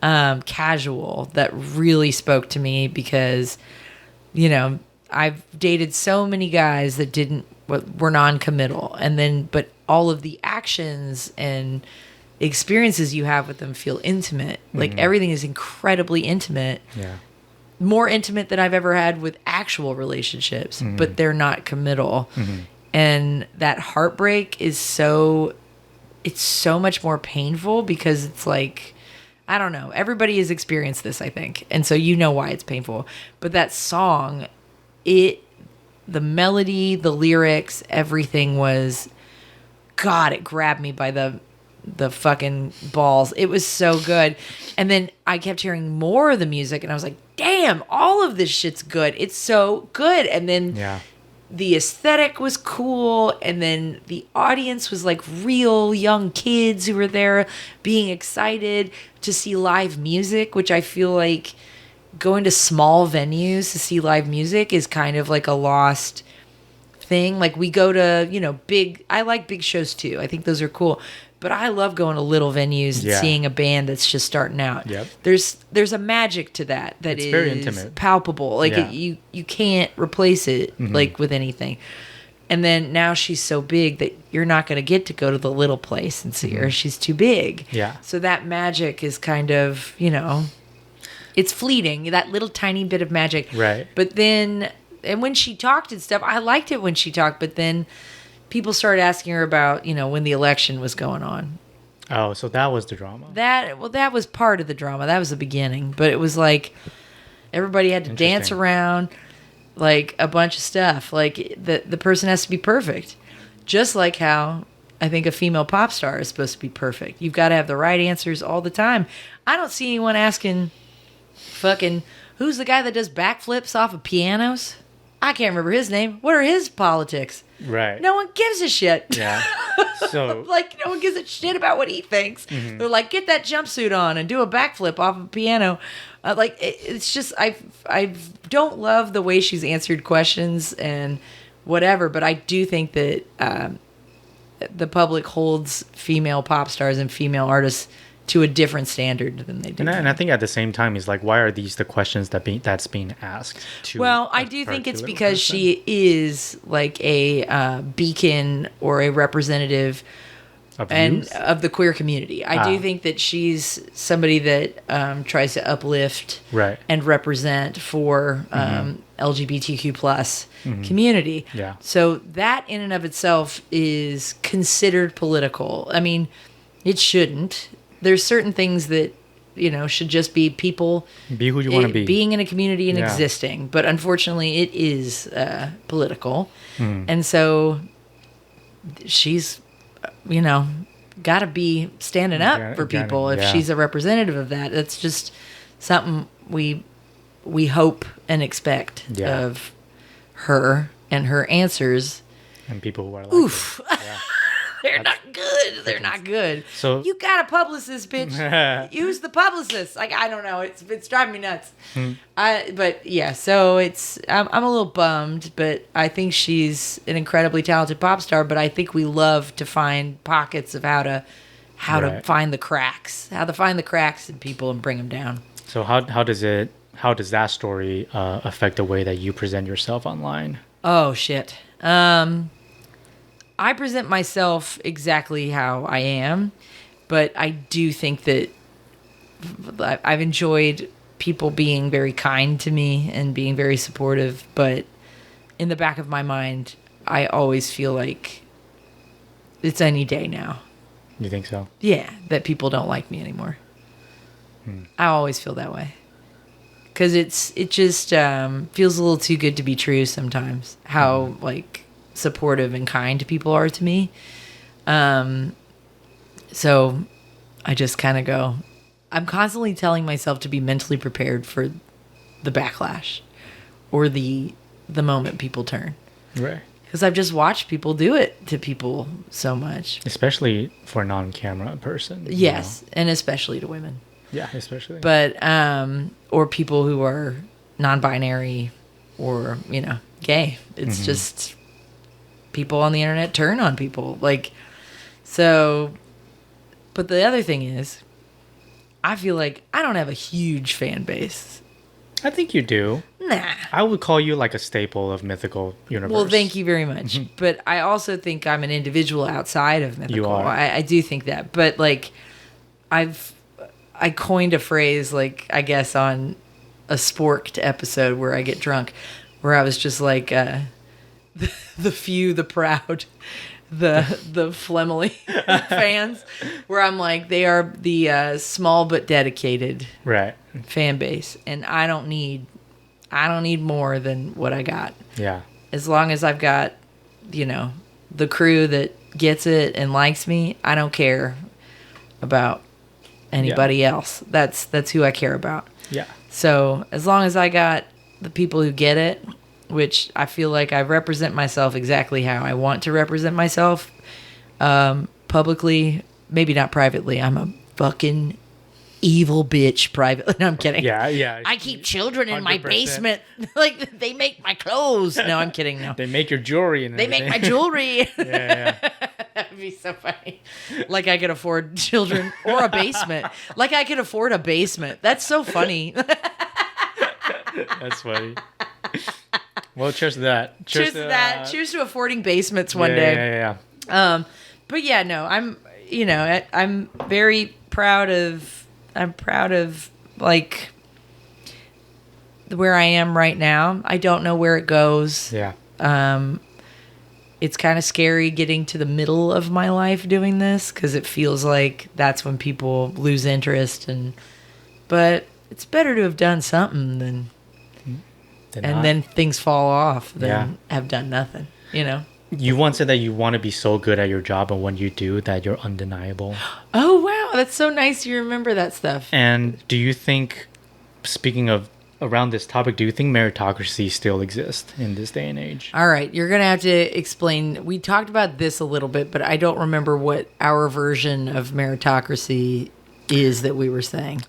Casual, that really spoke to me because, I've dated so many guys that were non-committal, but all of the actions and experiences you have with them feel intimate. Like, everything is incredibly intimate. Yeah. More intimate than I've ever had with actual relationships, but they're not committal. And that heartbreak is so much more painful because it's like, I don't know. Everybody has experienced this, I think. And so you know why it's painful. But that song, the melody, the lyrics, everything was, God, it grabbed me by the fucking balls. It was so good. And then I kept hearing more of the music and I was like, damn, all of this shit's good. It's so good. And then the aesthetic was cool. And then the audience was like real young kids who were there being excited to see live music, which I feel like going to small venues to see live music is kind of like a lost thing. Like, we go to, I like big shows too. I think those are cool. But I love going to little venues and seeing a band that's just starting out. Yep. There's a magic to that it's is very intimate, palpable. Like, you can't replace it like with anything. And then now she's so big that you're not going to get to go to the little place and see her. She's too big. Yeah. So that magic is kind of, it's fleeting, that little tiny bit of magic. Right. But then, and when she talked and stuff, I liked it when she talked, but then people started asking her about, when the election was going on. Oh, so that was the drama. That was part of the drama. That was the beginning. But it was like everybody had to dance around. like a bunch of stuff. Like the person has to be perfect. Just like how I think a female pop star is supposed to be perfect. You've got to have the right answers all the time. I don't see anyone asking fucking, who's the guy that does backflips off of pianos? I can't remember his name. What are his politics? Right. No one gives a shit. Yeah. So like, no one gives a shit about what he thinks. Mm-hmm. They're like, get that jumpsuit on and do a backflip off of a piano. Like, it's just, I don't love the way she's answered questions and whatever, but I do think that the public holds female pop stars and female artists to a different standard than they do. And I think at the same time, he's like, why are these the questions that's being asked to? Well, I do think it's because she is like a beacon or a representative of the queer community. I do think that she's somebody that tries to uplift and represent for LGBTQ plus community. Yeah. So that in and of itself is considered political. I mean, it shouldn't. There's certain things that, should just be people. Be who you want to be. Being in a community and existing. But unfortunately, it is political. And so she's, got to be standing up for people if she's a representative of that. That's just something we hope and expect of her and her answers. And people who are like, oof. They're not good. They're not good. So you got a publicist, bitch. Use the publicist. Like, I don't know. It's driving me nuts. But yeah, so I'm a little bummed, but I think she's an incredibly talented pop star. But I think we love to find pockets of how to find the cracks, in people and bring them down. So how does that story affect the way that you present yourself online? Oh shit. I present myself exactly how I am, but I do think that I've enjoyed people being very kind to me and being very supportive, but in the back of my mind, I always feel like it's any day now. You think so? Yeah, that people don't like me anymore. I always feel that way. Because it just feels a little too good to be true sometimes, how, supportive and kind people are to me. So I just kind of go, I'm constantly telling myself to be mentally prepared for the backlash or the moment people turn. Right. Because I've just watched people do it to people so much. Especially for a non-camera person. Yes, and especially to women. Yeah, especially. But, or people who are non-binary or, gay. It's just people on the internet turn on people. So, but the other thing is, I feel like I don't have a huge fan base. I think you do. Nah. I would call you like a staple of Mythical universe. Well, thank you very much. But I also think I'm an individual outside of Mythical. You are. I do think that. But I coined a phrase, I guess on a Sporked episode where I get drunk, where I was just like, the few, the proud, the Fleming fans, where I'm like, they are the small but dedicated fan base, and I don't need more than what I got. Yeah. As long as I've got, the crew that gets it and likes me, I don't care about anybody else. That's who I care about. Yeah. So as long as I got the people who get it, which I feel like I represent myself exactly how I want to represent myself, publicly, maybe not privately. I'm a fucking evil bitch privately. No, I'm kidding. Yeah. I keep children in 100%. My basement. They make my clothes. No, I'm kidding. No. They make your jewelry. And they make my jewelry. Yeah. That'd be so funny. Like I could afford children or a basement. Like I could afford a basement. That's so funny. That's funny. Well, cheers to that. Cheers to that. Cheers to affording basements one day. Yeah. But yeah, no, I'm very proud of. I'm proud of where I am right now. I don't know where it goes. Yeah. It's kind of scary getting to the middle of my life doing this because it feels like that's when people lose interest, but it's better to have done something than and then things fall off, then have done nothing, you know? You once said that you want to be so good at your job, and when you do, that you're undeniable. Oh, wow. That's so nice you remember that stuff. And do you think, speaking of around this topic, do you think meritocracy still exists in this day and age? All right. You're going to have to explain. We talked about this a little bit, but I don't remember what our version of meritocracy is that we were saying.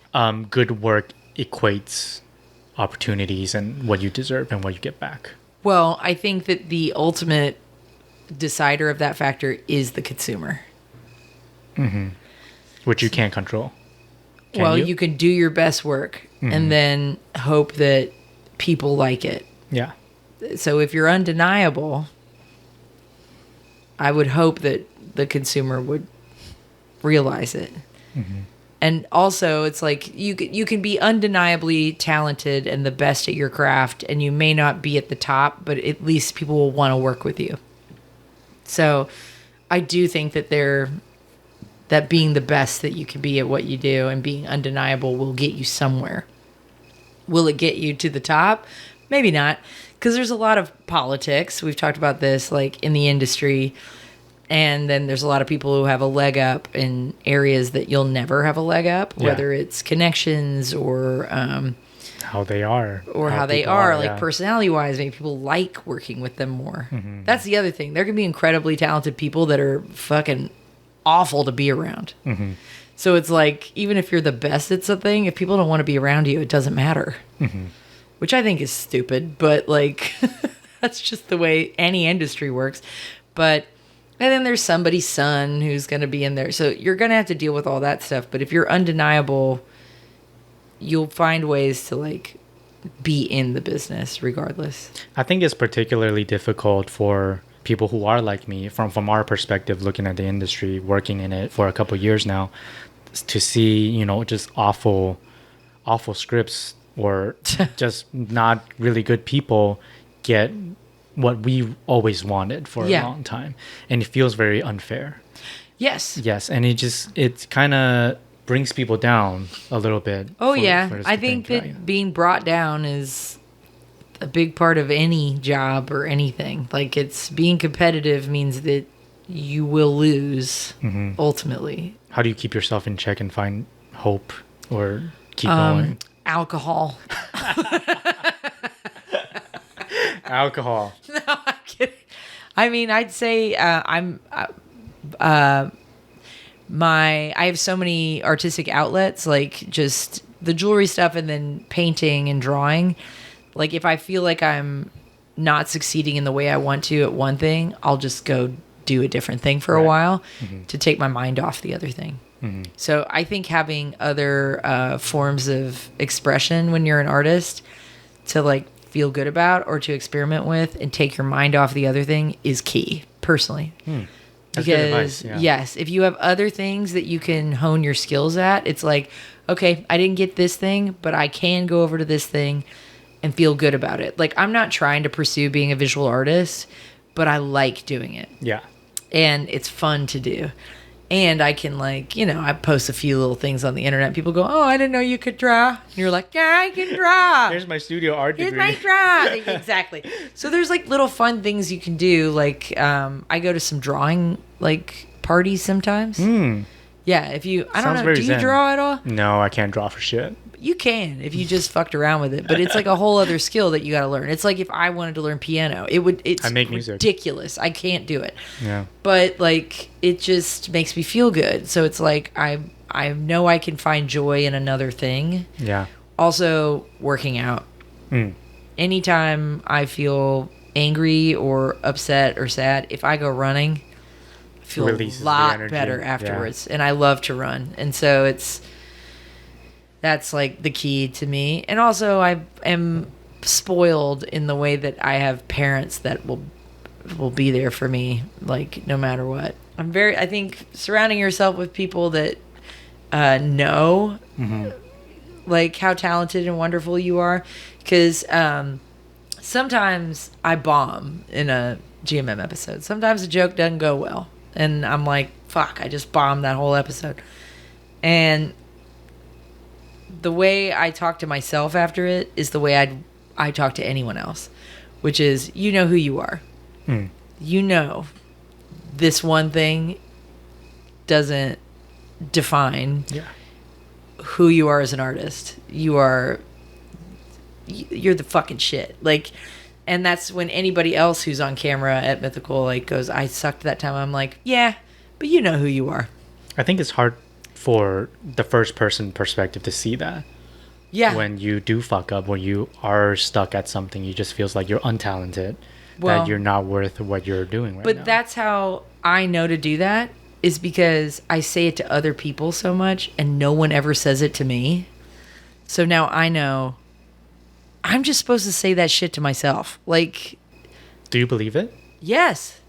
Good work equates opportunities and what you deserve and what you get back. Well, I think that the ultimate decider of that factor is the consumer. Mm-hmm. Which you can't control. You can do your best work and then hope that people like it. Yeah. So if you're undeniable, I would hope that the consumer would realize it. Mm-hmm. And also, it's like you can be undeniably talented and the best at your craft, and you may not be at the top, but at least people will want to work with you. So I do think that being the best that you can be at what you do and being undeniable will get you somewhere. Will it get you to the top? Maybe not, because there's a lot of politics. We've talked about this, like, in the industry. And then there's a lot of people who have a leg up in areas that you'll never have a leg up, whether it's connections or how they are. Or how they are, like personality-wise. Maybe people like working with them more. Mm-hmm. That's the other thing. There can be incredibly talented people that are fucking awful to be around. Mm-hmm. So it's like, even if you're the best at something, if people don't want to be around you, it doesn't matter. Mm-hmm. Which I think is stupid, but like, that's just the way any industry works. And then there's somebody's son who's going to be in there. So you're going to have to deal with all that stuff. But if you're undeniable, you'll find ways to like be in the business regardless. I think it's particularly difficult for people who are like me, from our perspective, looking at the industry, working in it for a couple of years now, to see, just awful scripts or just not really good people get what we always wanted for a long time. And it feels very unfair. Yes. And it kind of brings people down a little bit. I think that being brought down is a big part of any job or anything. Like, it's being competitive means that you will lose ultimately. How do you keep yourself in check and find hope or keep going? Alcohol. Alcohol. No, I'm kidding. I mean, I'd say I have so many artistic outlets, like just the jewelry stuff and then painting and drawing. Like, if I feel like I'm not succeeding in the way I want to at one thing, I'll just go do a different thing for a while to take my mind off the other thing. Mm-hmm. So I think having other forms of expression when you're an artist to like feel good about or to experiment with and take your mind off the other thing is key, personally. That's good advice. Yeah. Yes, if you have other things that you can hone your skills at, it's like, okay, I didn't get this thing, but I can go over to this thing and feel good about it. Like, I'm not trying to pursue being a visual artist, but I like doing it. Yeah. And it's fun to do. And I can, like, I post a few little things on the internet. People go, "Oh, I didn't know you could draw." And you're like, "Yeah, I can draw. Here's my studio art degree. Here's my draw." Exactly. So there's, like, little fun things you can do. Like, I go to some drawing, like, parties sometimes. Yeah, I don't know, do you draw at all? No, I can't draw for shit. You can if you just fucked around with it, but it's like a whole other skill that you got to learn. It's like if I wanted to learn piano, I make ridiculous. I can't do it. Yeah. But like, it just makes me feel good. So it's like I know I can find joy in another thing. Yeah. Also, working out. Anytime I feel angry or upset or sad, if I go running, I feel a lot better afterwards. Yeah. And I love to run. And so that's like the key to me. And also, I am spoiled in the way that I have parents that will be there for me, like, no matter what. I think surrounding yourself with people that know like how talented and wonderful you are, because sometimes I bomb in a GMM episode. Sometimes a joke doesn't go well, and I'm like, fuck, I just bombed that whole episode. And the way I talk to myself after it is the way I talk to anyone else, which is, you know who you are. You know this one thing doesn't define who you are as an artist. You're the fucking shit. Like, and that's when anybody else who's on camera at Mythical like goes, I sucked that time. I'm like, yeah, but you know who you are. I think it's hard for the first person perspective to see that. Yeah. When you do fuck up, when you are stuck at something, you just feels like you're untalented, that you're not worth what you're doing right now. But that's how I know to do that, is because I say it to other people so much and no one ever says it to me. So now I know I'm just supposed to say that shit to myself. Like, do you believe it? Yes.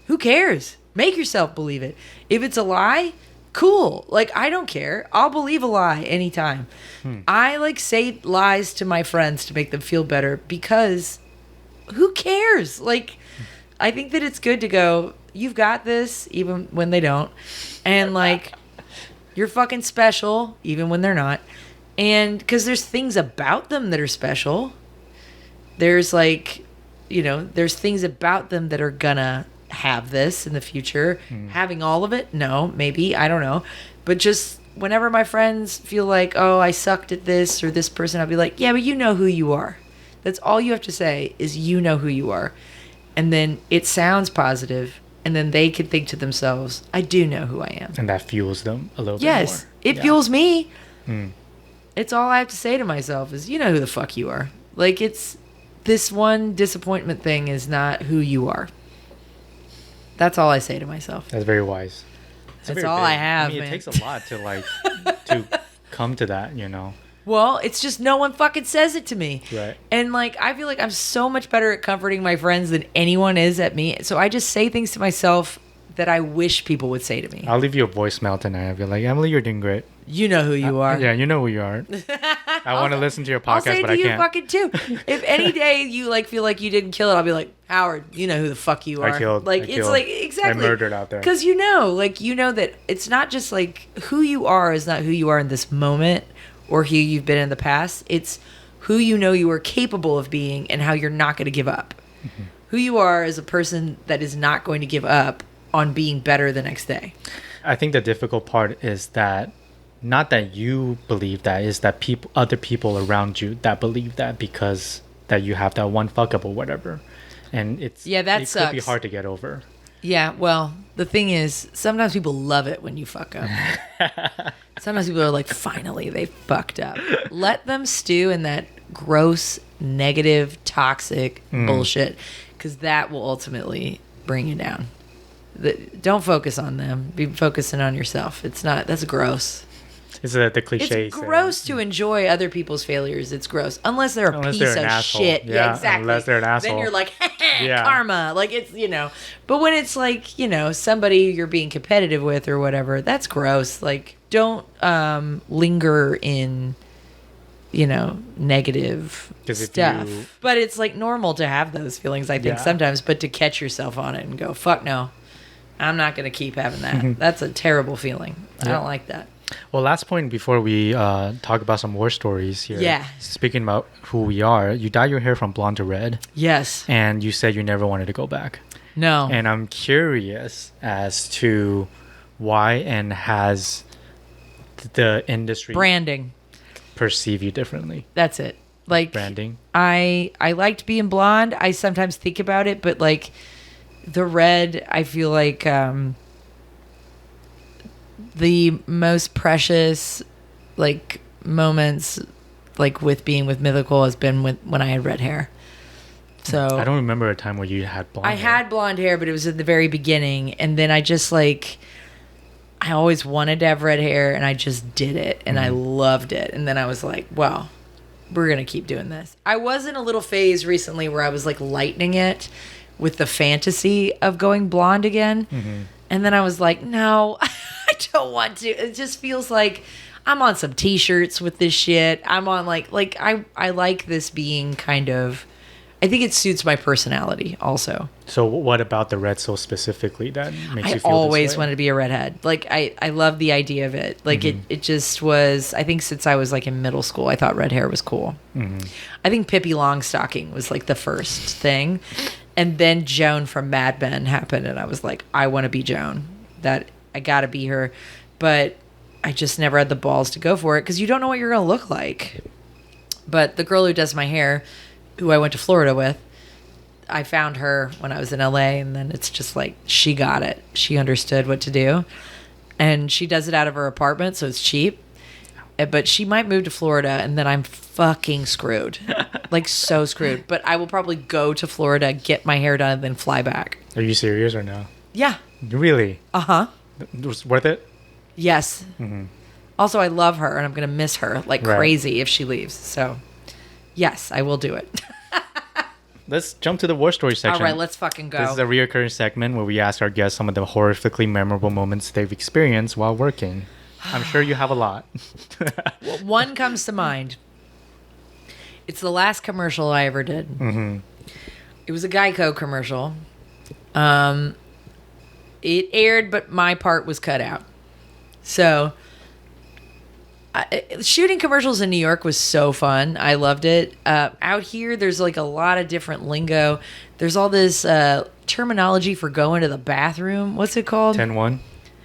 Who cares? Make yourself believe it. If it's a lie, cool. Like, I don't care. I'll believe a lie anytime. I like say lies to my friends to make them feel better because who cares? Like, I think that it's good to go, you've got this, even when they don't. And like, you're fucking special, even when they're not. And because there's things about them that are special. There's like, there's things about them that are gonna have this in the future. Having all of it? No, maybe. I don't know. But just whenever my friends feel like, oh, I sucked at this or this person, I'll be like, yeah, but you know who you are. That's all you have to say is you know who you are. And then it sounds positive. And then they can think to themselves, I do know who I am. And that fuels them a little bit more. Yes, it fuels me. It's all I have to say to myself is, you know who the fuck you are. Like, it's this one disappointment thing is not who you are. That's all I say to myself. That's very wise. That's all I have, man. It takes a lot to like to come to that, Well, it's just no one fucking says it to me. Right. And like, I feel like I'm so much better at comforting my friends than anyone is at me. So I just say things to myself that I wish people would say to me. I'll leave you a voicemail tonight. I'll be like, Emily, you're doing great. You know who you are. Yeah, you know who you are. I want to listen to your podcast, but I can't. I'll say it to you fucking too. If any day you like feel like you didn't kill it, I'll be like, Howard, you know who the fuck you are. I killed. It's like, exactly. I murdered out there. Because you know that it's not just like who you are is not who you are in this moment or who you've been in the past. It's who you know you are capable of being and how you're not going to give up. Who you are is a person that is not going to give up on being better the next day. I think the difficult part is that not that you believe that, is that other people around you that believe that because that you have that one fuck up or whatever. And it sucks. Could be hard to get over. Yeah, well, the thing is, sometimes people love it when you fuck up. Sometimes people are like, finally, they fucked up. Let them stew in that gross, negative, toxic bullshit, because that will ultimately bring you down. Don't focus on them. Be focusing on yourself. That's gross. Is that the cliche? It's gross to enjoy other people's failures. It's gross. Unless they're a piece of shit. Yeah, exactly. Unless they're an asshole. Then you're like, karma. Like, it's, But when it's like, somebody you're being competitive with or whatever, that's gross. Like, don't linger in, negative stuff. But it's like normal to have those feelings, I think, sometimes. But to catch yourself on it and go, fuck no. I'm not going to keep having that. That's a terrible feeling. I don't like that. Well, last point before we talk about some war stories here. Yeah. Speaking about who we are, you dyed your hair from blonde to red. Yes. And you said you never wanted to go back. No. And I'm curious as to why, and has the industry branding perceive you differently? That's it. Like, branding. I liked being blonde. I sometimes think about it, but like the red, I feel like the most precious like moments like with being with Mythical has been when I had red hair. So I don't remember a time where you had blonde hair. I had blonde hair, but it was at the very beginning, and then I just like I always wanted to have red hair, and I just did it, and I loved it. And then I was like, well, we're gonna keep doing this. I was in a little phase recently where I was like lightening it with the fantasy of going blonde again. And then I was like, no, I don't want to. It just feels like I'm on some t-shirts with this shit. I'm on like I like this being kind of, I think it suits my personality also. So what about the red so specifically that makes you feel I always this way? wanted to be a redhead. Like, I love the idea of it. Like, it just was, I think since I was like in middle school, I thought red hair was cool. I think Pippi Longstocking was like the first thing. And then Joan from Mad Men happened, and I was like, I want to be Joan. That I got to be her. But I just never had the balls to go for it because you don't know what you're going to look like. But the girl who does my hair, who I went to Florida with, I found her when I was in LA, and then it's just like, she got it. She understood what to do. And she does it out of her apartment, so it's cheap. But she might move to Florida, and then I'm fucking screwed. Like, so screwed. But I will probably go to Florida, get my hair done, and then fly back. Are you serious or no? Yeah. Really? Uh-huh. It was worth it? Yes. Also, I love her, and I'm going to miss her like crazy if she leaves. So, yes, I will do it. Let's jump to the war story section. All right, let's fucking go. This is a reoccurring segment where we ask our guests some of the horrifically memorable moments they've experienced while working. I'm sure you have a lot. Well, one comes to mind. It's the last commercial I ever did. It was a Geico commercial. It aired, but my part was cut out. So, shooting commercials in New York was so fun. I loved it. Out here, there's like a lot of different lingo. There's all this terminology for going to the bathroom. What's it called? 10-1.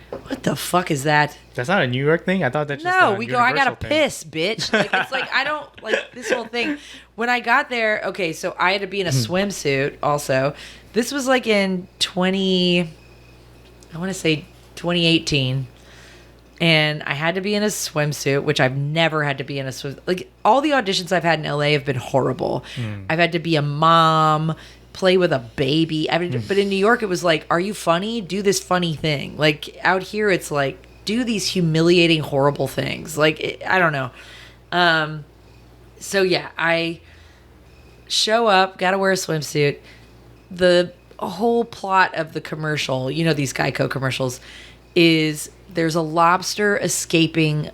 What the fuck is that? That's not a New York thing? I thought that's just no, a we go, I gotta thing. piss, bitch. Like, it's like, I don't, like, this whole thing. When I got there, okay, so I had to be in a swimsuit also. This was like in 2018. And I had to be in a swimsuit, which I've never had to be in a swimsuit. Like, all the auditions I've had in LA have been horrible. I've had to be a mom, play with a baby. But in New York, it was like, are you funny? Do this funny thing. Like, out here, it's like, do these humiliating, horrible things. Like, I don't know. So, yeah, I show up, got to wear a swimsuit. The whole plot of the commercial, you know, these Geico commercials, is there's a lobster escaping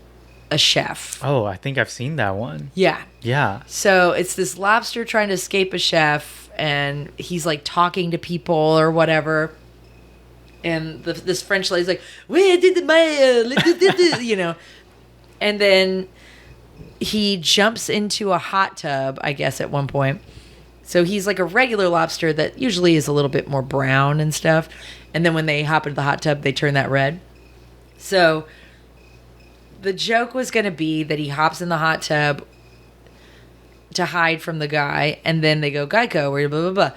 a chef. Oh, I think I've seen that one. Yeah. Yeah. So it's this lobster trying to escape a chef, and he's like talking to people or whatever. And this French lady's like, where did the mail? You know. And then he jumps into a hot tub, I guess, at one point. So he's like a regular lobster that usually is a little bit more brown and stuff. And then when they hop into the hot tub, they turn that red. So the joke was going to be that he hops in the hot tub to hide from the guy. And then they go, Geico, or blah, blah, blah.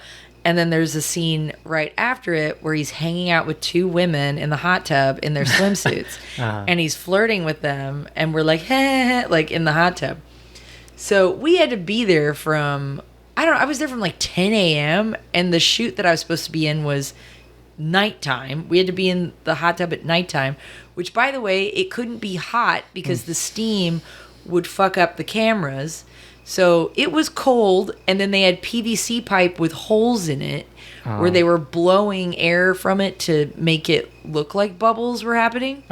And then there's a scene right after it where he's hanging out with two women in the hot tub in their swimsuits. And he's flirting with them. And we're like, heh, like in the hot tub. So we had to be there from, I was there from like 10 a.m. And the shoot that I was supposed to be in was nighttime. We had to be in the hot tub at nighttime, which, by the way, it couldn't be hot because the steam would fuck up the cameras. So it was cold, and then they had PVC pipe with holes in it where they were blowing air from it to make it look like bubbles were happening.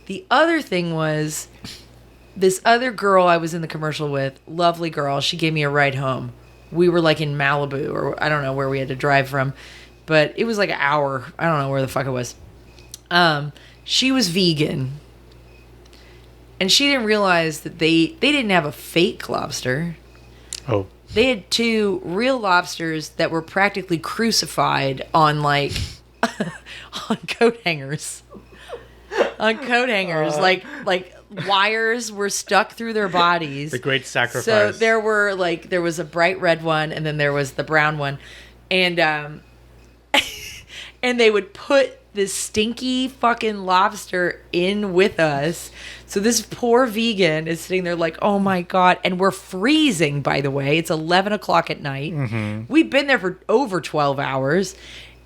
The other thing was this other girl I was in the commercial with, lovely girl, she gave me a ride home. We were like in Malibu, or I don't know where we had to drive from, but it was like an hour. I don't know where the fuck it was. She was vegan. And she didn't realize that they didn't have a fake lobster. Oh. They had two real lobsters that were practically crucified on like on coat hangers. On coat hangers. Like wires were stuck through their bodies. The great sacrifice. So there was a bright red one, and then there was the brown one. And and they would put this stinky fucking lobster in with us. So this poor vegan is sitting there like, oh my God. And we're freezing, by the way. It's 11 o'clock at night. We've been there for over 12 hours.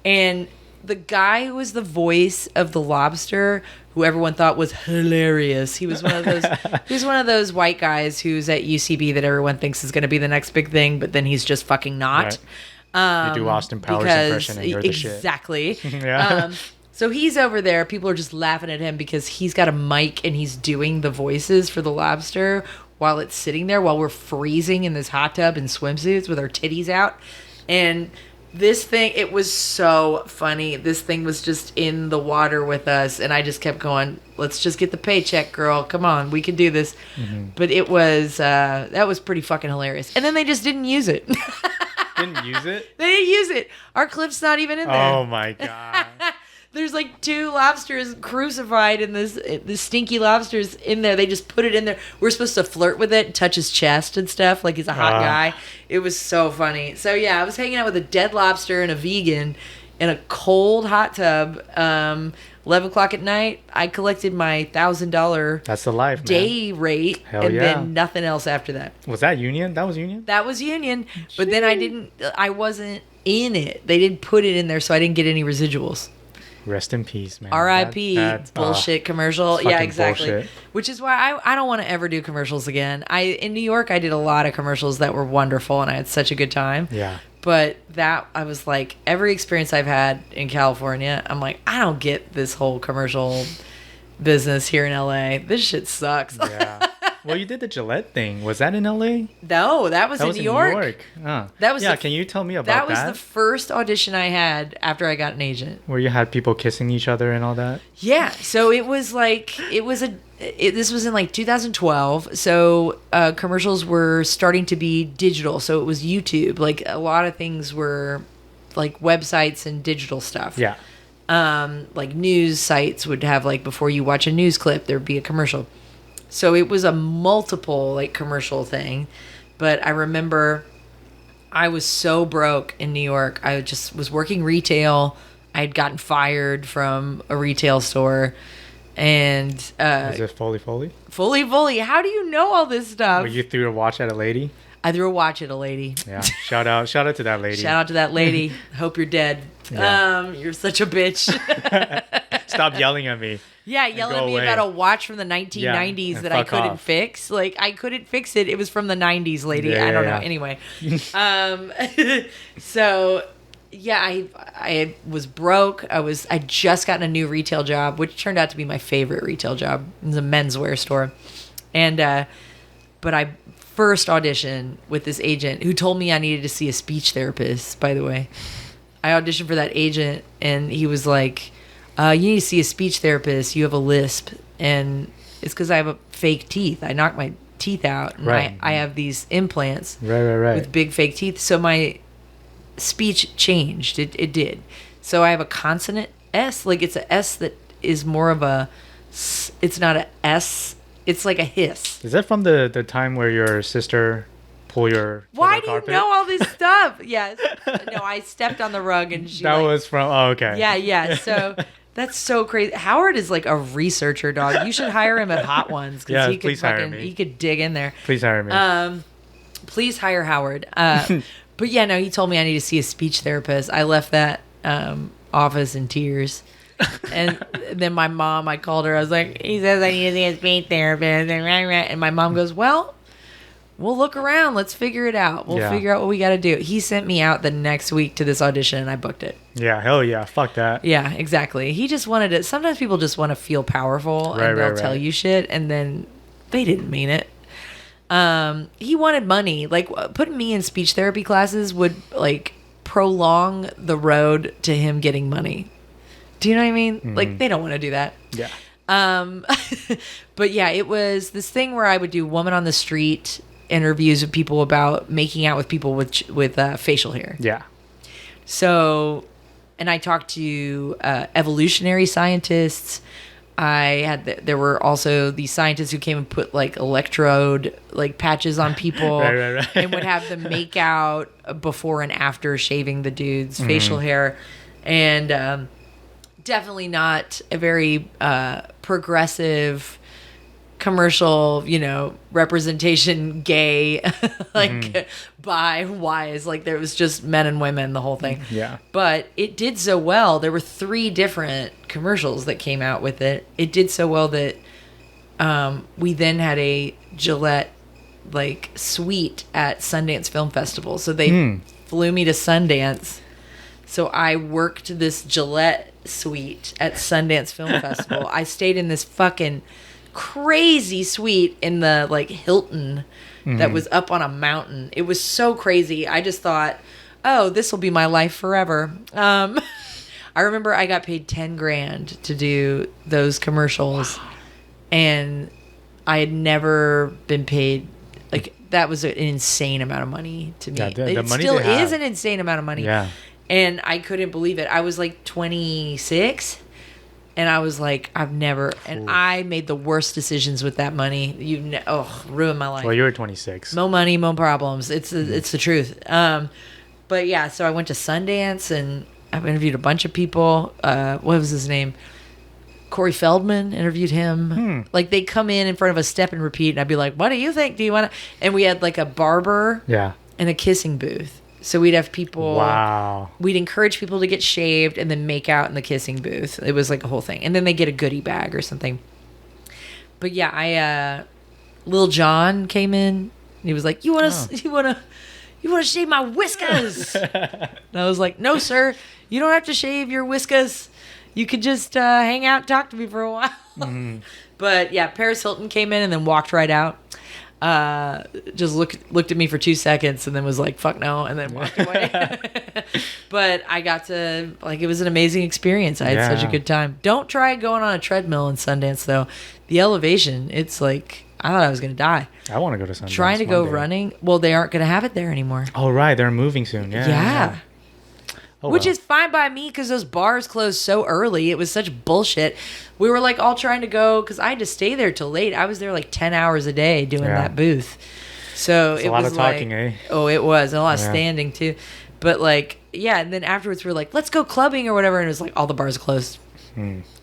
And the guy who was the voice of the lobster, who everyone thought was hilarious. He was one of those white guys who's at UCB that everyone thinks is going to be the next big thing, but then he's just fucking not. Right. You do Austin Powers impression and you're the shit. Exactly. Yeah. So he's over there. People are just laughing at him because he's got a mic and he's doing the voices for the lobster while it's sitting there, while we're freezing in this hot tub in swimsuits with our titties out. And this thing, it was so funny. This thing was just in the water with us, and I just kept going, let's just get the paycheck, girl. Come on, we can do this. But it was, that was pretty fucking hilarious. And then they just didn't use it. Didn't use it? They didn't use it. Our clip's not even in there. Oh my God. There's like 2 lobsters crucified in this stinky lobsters in there. They just put it in there. We're supposed to flirt with it and touch his chest and stuff like he's a hot guy. It was so funny. So yeah, I was hanging out with a dead lobster and a vegan in a cold hot tub. 11 o'clock at night, I collected my $1,000 that's the life, man. Day rate. Hell and yeah. then nothing else after that. Was that union? That was union? That was union. But then I wasn't in it. They didn't put it in there, so I didn't get any residuals. Rest in peace, man. R.I.P. Bullshit commercial. Yeah, exactly. Bullshit. Which is why I don't want to ever do commercials again. In New York, I did a lot of commercials that were wonderful, and I had such a good time. Yeah. But I was like, every experience I've had in California, I'm like, I don't get this whole commercial business here in L.A. This shit sucks. Yeah. Well, you did the Gillette thing. Was that in L.A.? No, that was in New York. Oh. That was can you tell me about that? That was the first audition I had after I got an agent. Where you had people kissing each other and all that? Yeah. So it was like, this was in like 2012. So commercials were starting to be digital. So it was YouTube. Like a lot of things were like websites and digital stuff. Yeah. Like news sites would have like, before you watch a news clip, there'd be a commercial. So it was a multiple like commercial thing. But I remember I was so broke in New York. I just was working retail. I had gotten fired from a retail store. And is it Foley? Foley. How do you know all this stuff? Well, you threw a watch at a lady? I threw a watch at a lady. Yeah. Shout out to that lady. Shout out to that lady. Hope you're dead. Yeah. You're such a bitch. Stop yelling at me. Yeah, yelling at me about a watch from the 1990s that I couldn't fix. Like, I couldn't fix it. It was from the 90s, lady. Yeah, I don't know. Anyway. So, yeah, I was broke. I'd just gotten a new retail job, which turned out to be my favorite retail job. It was a menswear store. And, but I first auditioned with this agent who told me I needed to see a speech therapist, by the way. I auditioned for that agent, and he was like, you need to see a speech therapist. You have a lisp. And it's because I have a fake teeth. I knocked my teeth out. And right. I have these implants right. with big fake teeth. So my speech changed. It did. So I have a consonant S. Like, it's a S that is more of a... It's not a S. It's like a hiss. Is that from the time where your sister... pull your Why do carpet? You know all this stuff? Yes. No, I stepped on the rug and she that was from okay. Yeah. So that's so crazy. Howard is like a researcher, dog. You should hire him at Hot Ones because he could he could dig in there. Please hire me. Please hire Howard. But yeah, no, he told me I need to see a speech therapist. I left that office in tears. And then my mom, I called her. I was like, he says I need to see a speech therapist. And my mom goes, well, we'll look around. Let's figure it out. We'll figure out what we got to do. He sent me out the next week to this audition, and I booked it. Yeah, hell yeah. Fuck that. Yeah, exactly. He just wanted to... Sometimes people just want to feel powerful, and they'll tell you shit, and then they didn't mean it. He wanted money. Like, putting me in speech therapy classes would, like, prolong the road to him getting money. Do you know what I mean? Mm-hmm. Like, they don't want to do that. Yeah. But yeah, it was this thing where I would do woman on the street interviews with people about making out with people with facial hair. Yeah. So, and I talked to evolutionary scientists. There were also these scientists who came and put like electrode like patches on people right. and would have them make out before and after shaving the dude's facial hair. And definitely not a very progressive commercial, representation, gay, like bi, wise, like there was just men and women, the whole thing. Yeah. But it did so well. There were 3 different commercials that came out with it. It did so well that we then had a Gillette like suite at Sundance Film Festival. So they flew me to Sundance. So I worked this Gillette suite at Sundance Film Festival. I stayed in this fucking crazy suite in the like Hilton that was up on a mountain. It was so crazy. I just thought, oh, this will be my life forever. I remember I got paid $10,000 to do those commercials. Wow. And I had never been paid, like, that was an insane amount of money to me. Yeah, the money still is an insane amount of money. Yeah. And I couldn't believe it. I was like 26. And I was like, I've never, and I made the worst decisions with that money. Ruined my life. Well, you were 26. No money, no problems. It's the truth. But yeah, so I went to Sundance and I've interviewed a bunch of people. What was his name? Corey Feldman, interviewed him. Like they'd come in front of a step and repeat, and I'd be like, what do you think? Do you want to? And we had like a barber and a kissing booth. So we'd have people. Wow. We'd encourage people to get shaved and then make out in the kissing booth. It was like a whole thing, and then they get a goodie bag or something. But yeah, Lil Jon came in. And he was like, "You want to shave my whiskers?" And I was like, "No, sir. You don't have to shave your whiskers. You could just hang out and talk to me for a while." Mm-hmm. But yeah, Paris Hilton came in and then walked right out. Just looked at me for 2 seconds and then was like, fuck no, and then walked away. But I got to, like, it was an amazing experience. I had such a good time. Don't try going on a treadmill in Sundance, though. The elevation, it's like, I thought I was going to die. I want to go to Sundance. Trying to go running. Well, they aren't going to have it there anymore. Oh, right. They're moving soon. Yeah. Oh, which is fine by me because those bars closed so early. It was such bullshit. We were like all trying to go because I had to stay there till late. I was there like 10 hours a day doing that booth. So it was a lot of talking, eh? Oh, it was. And a lot of standing too. But like, yeah. And then afterwards we were like, let's go clubbing or whatever. And it was like all the bars closed.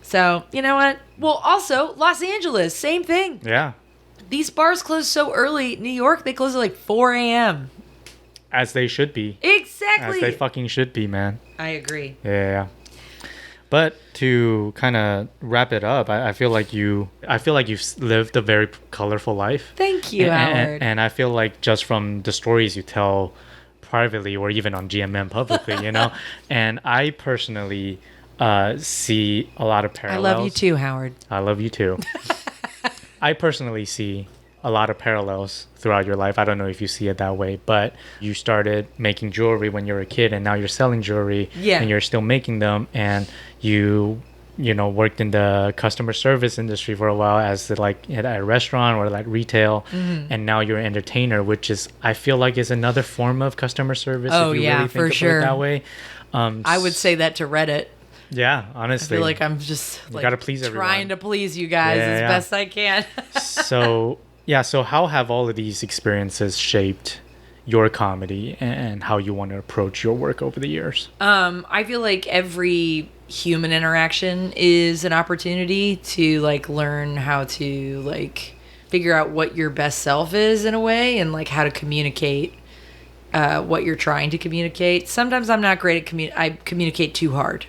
So you know what? Well, also Los Angeles, same thing. Yeah. These bars closed so early. New York, they close at like 4 a.m. As they should be. Exactly. As they fucking should be, man. I agree. Yeah. But to kind of wrap it up, I feel like you've lived a very colorful life. Thank you, Howard. And I feel like just from the stories you tell privately or even on GMM publicly, you know, and I personally see a lot of parallels. I love you too, Howard. I love you too. I personally see a lot of parallels throughout your life. I don't know if you see it that way, but you started making jewelry when you were a kid and now you're selling jewelry and you're still making them, and you worked in the customer service industry for a while as like at a restaurant or like retail, and now you're an entertainer, which is, I feel like, is another form of customer service. Oh, if you yeah, really think for of sure. it that way. I would say that to Reddit. Yeah, honestly. I feel like I'm just like gotta please trying to please you guys as best I can. So how have all of these experiences shaped your comedy and how you want to approach your work over the years? I feel like every human interaction is an opportunity to like learn how to like figure out what your best self is in a way, and like how to communicate what you're trying to communicate. Sometimes I'm not great at I communicate too hard.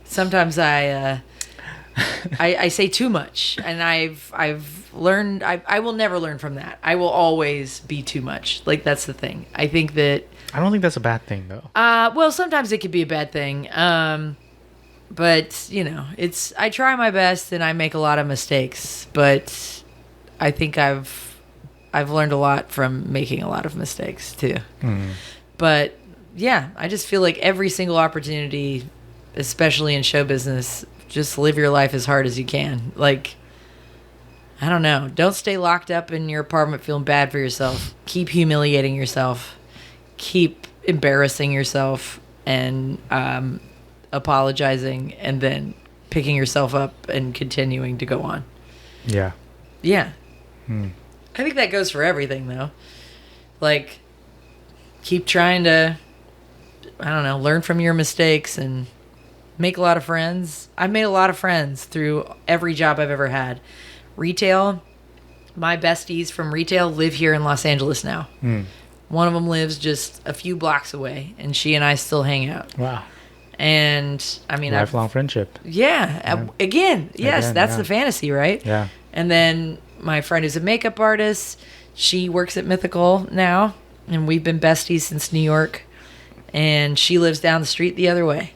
Sometimes I say too much, and I've learned I will never learn from that. I will always be too much. Like, that's the thing. I think that I don't think that's a bad thing though. Well, sometimes it could be a bad thing. But you know, I try my best and I make a lot of mistakes, but I think I've learned a lot from making a lot of mistakes too. But yeah, I just feel like every single opportunity, especially in show business, just live your life as hard as you can. Like, I don't know. Don't stay locked up in your apartment feeling bad for yourself. Keep humiliating yourself. Keep embarrassing yourself and apologizing, and then picking yourself up and continuing to go on. Yeah. Yeah. I think that goes for everything, though. Like, keep trying to, I don't know, learn from your mistakes and make a lot of friends. I've made a lot of friends through every job I've ever had. Retail, my besties from retail live here in Los Angeles now. One of them lives just a few blocks away, and she and I still hang out. Wow. And I mean, lifelong friendship. Yeah. Again, that's the fantasy, right? Yeah. And then my friend who's a makeup artist, she works at Mythical now, and we've been besties since New York. And she lives down the street the other way.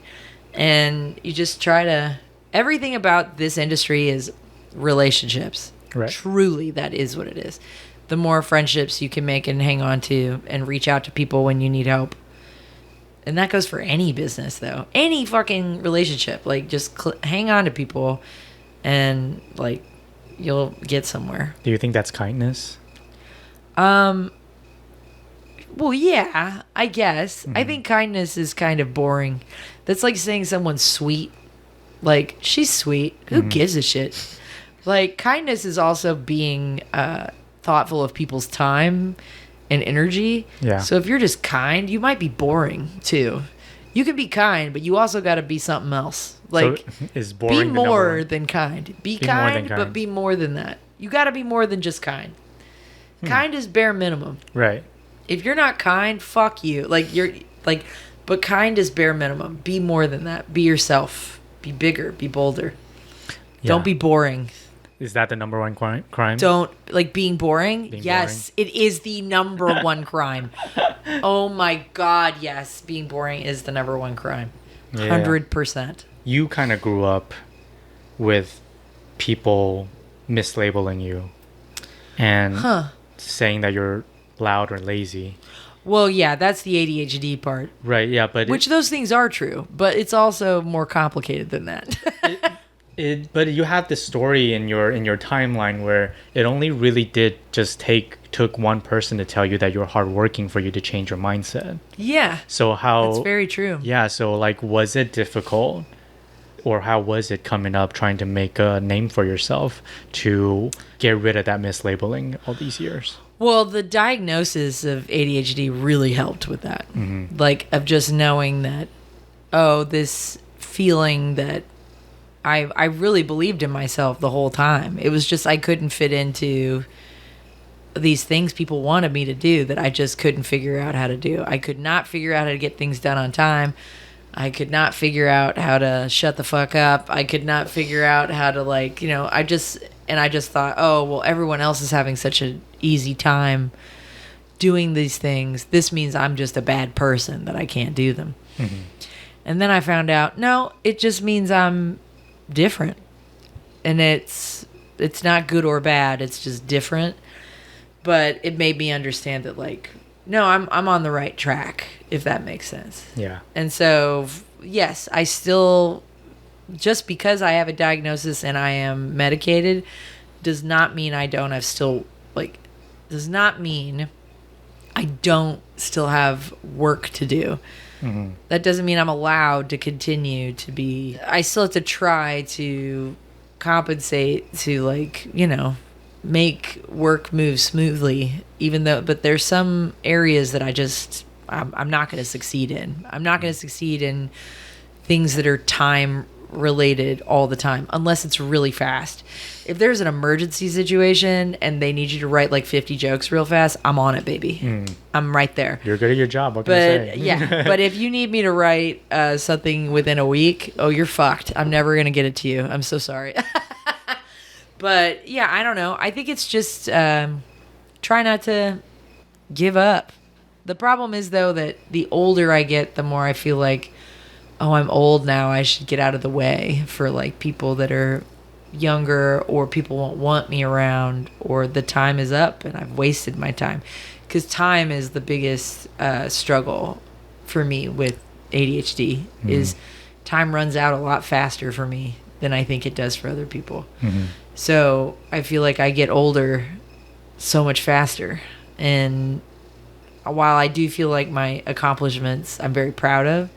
And you just try to, everything about this industry is relationships. Right. Truly, that is what it is. The more friendships you can make and hang on to and reach out to people when you need help. And that goes for any business, though. Any fucking relationship. Like, just hang on to people and, like, you'll get somewhere. Do you think that's kindness? Well, yeah, I guess. Mm-hmm. I think kindness is kind of boring. That's like saying someone's sweet. Like, she's sweet. Who gives a shit? Like, kindness is also being thoughtful of people's time and energy. Yeah. So if you're just kind, you might be boring too. You can be kind, but you also got to be something else. Like, so is boring be more than kind. Be kind, but be more than that. You got to be more than just kind. Kind is bare minimum. Right. If you're not kind, fuck you. Like, you're like, but kind is bare minimum. Be more than that. Be yourself. Be bigger. Be bolder. Yeah. Don't be boring. Is that the number one crime? Don't, like, being boring? Yes, boring. It is the number one crime. Oh my God, yes. Being boring is the number one crime. 100%. You kind of grew up with people mislabeling you and saying that you're loud or lazy. Well, yeah, that's the ADHD part. Right, yeah, but... Which those things are true, but it's also more complicated than that. But you have this story in your timeline where it only really took one person to tell you that you're hardworking for you to change your mindset. Yeah. So how... That's very true. Yeah, so, like, was it difficult? Or how was it coming up trying to make a name for yourself to get rid of that mislabeling all these years? Well, the diagnosis of ADHD really helped with that. Mm-hmm. Like, of just knowing that, this feeling that I really believed in myself the whole time. It was just I couldn't fit into these things people wanted me to do that I just couldn't figure out how to do. I could not figure out how to get things done on time. I could not figure out how to shut the fuck up. I could not figure out how to, like, I just thought, oh, well, everyone else is having such an easy time doing these things. This means I'm just a bad person that I can't do them. Mm-hmm. And then I found out, no, it just means I'm different. And it's not good or bad. It's just different. But it made me understand that, like, no, I'm on the right track, if that makes sense. Yeah. And so, yes, I still, just because I have a diagnosis and I am medicated, does not mean I don't still have work to do. Mm-hmm. That doesn't mean I'm allowed to continue to be, I still have to try to compensate to, like, make work move smoothly, but there's some areas that I'm not going to succeed in. I'm not going to succeed in things that are time related all the time, unless it's really fast. If there's an emergency situation and they need you to write like 50 jokes real fast, I'm on it, baby. I'm right there. You're good at your job. What can I say? Yeah, but if you need me to write something within a week, you're fucked. I'm never going to get it to you. I'm so sorry. But yeah, I don't know. I think it's just try not to give up. The problem is, though, that the older I get, the more I feel like, I'm old now. I should get out of the way for, like, people that are younger, or people won't want me around, or the time is up and I've wasted my time. Because time is the biggest struggle for me with ADHD. Is time runs out a lot faster for me than I think it does for other people. Mm-hmm. So I feel like I get older so much faster. And while I do feel like my accomplishments I'm very proud of,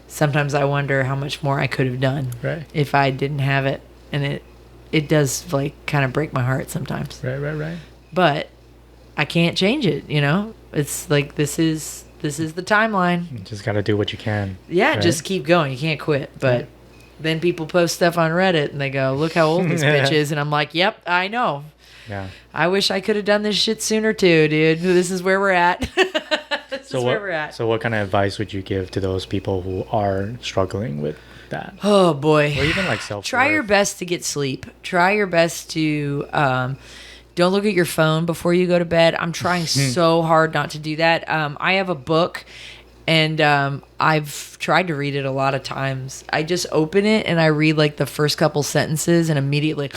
sometimes I wonder how much more I could have done if I didn't have it. And it does, like, kind of break my heart sometimes. Right. But I can't change it, It's like, this is the timeline. You just got to do what you can. Yeah, just keep going. You can't quit. But then people post stuff on Reddit and they go, look how old this bitch is. And I'm like, yep, I know. Yeah. I wish I could have done this shit sooner too, dude. This is where we're at. So what kind of advice would you give to those people who are struggling with that? Oh, boy. Or even, like, self-worth? Try your best to get sleep. Try your best to don't look at your phone before you go to bed. I'm trying so hard not to do that. I have a book, and I've tried to read it a lot of times. I just open it and I read, like, the first couple sentences and immediately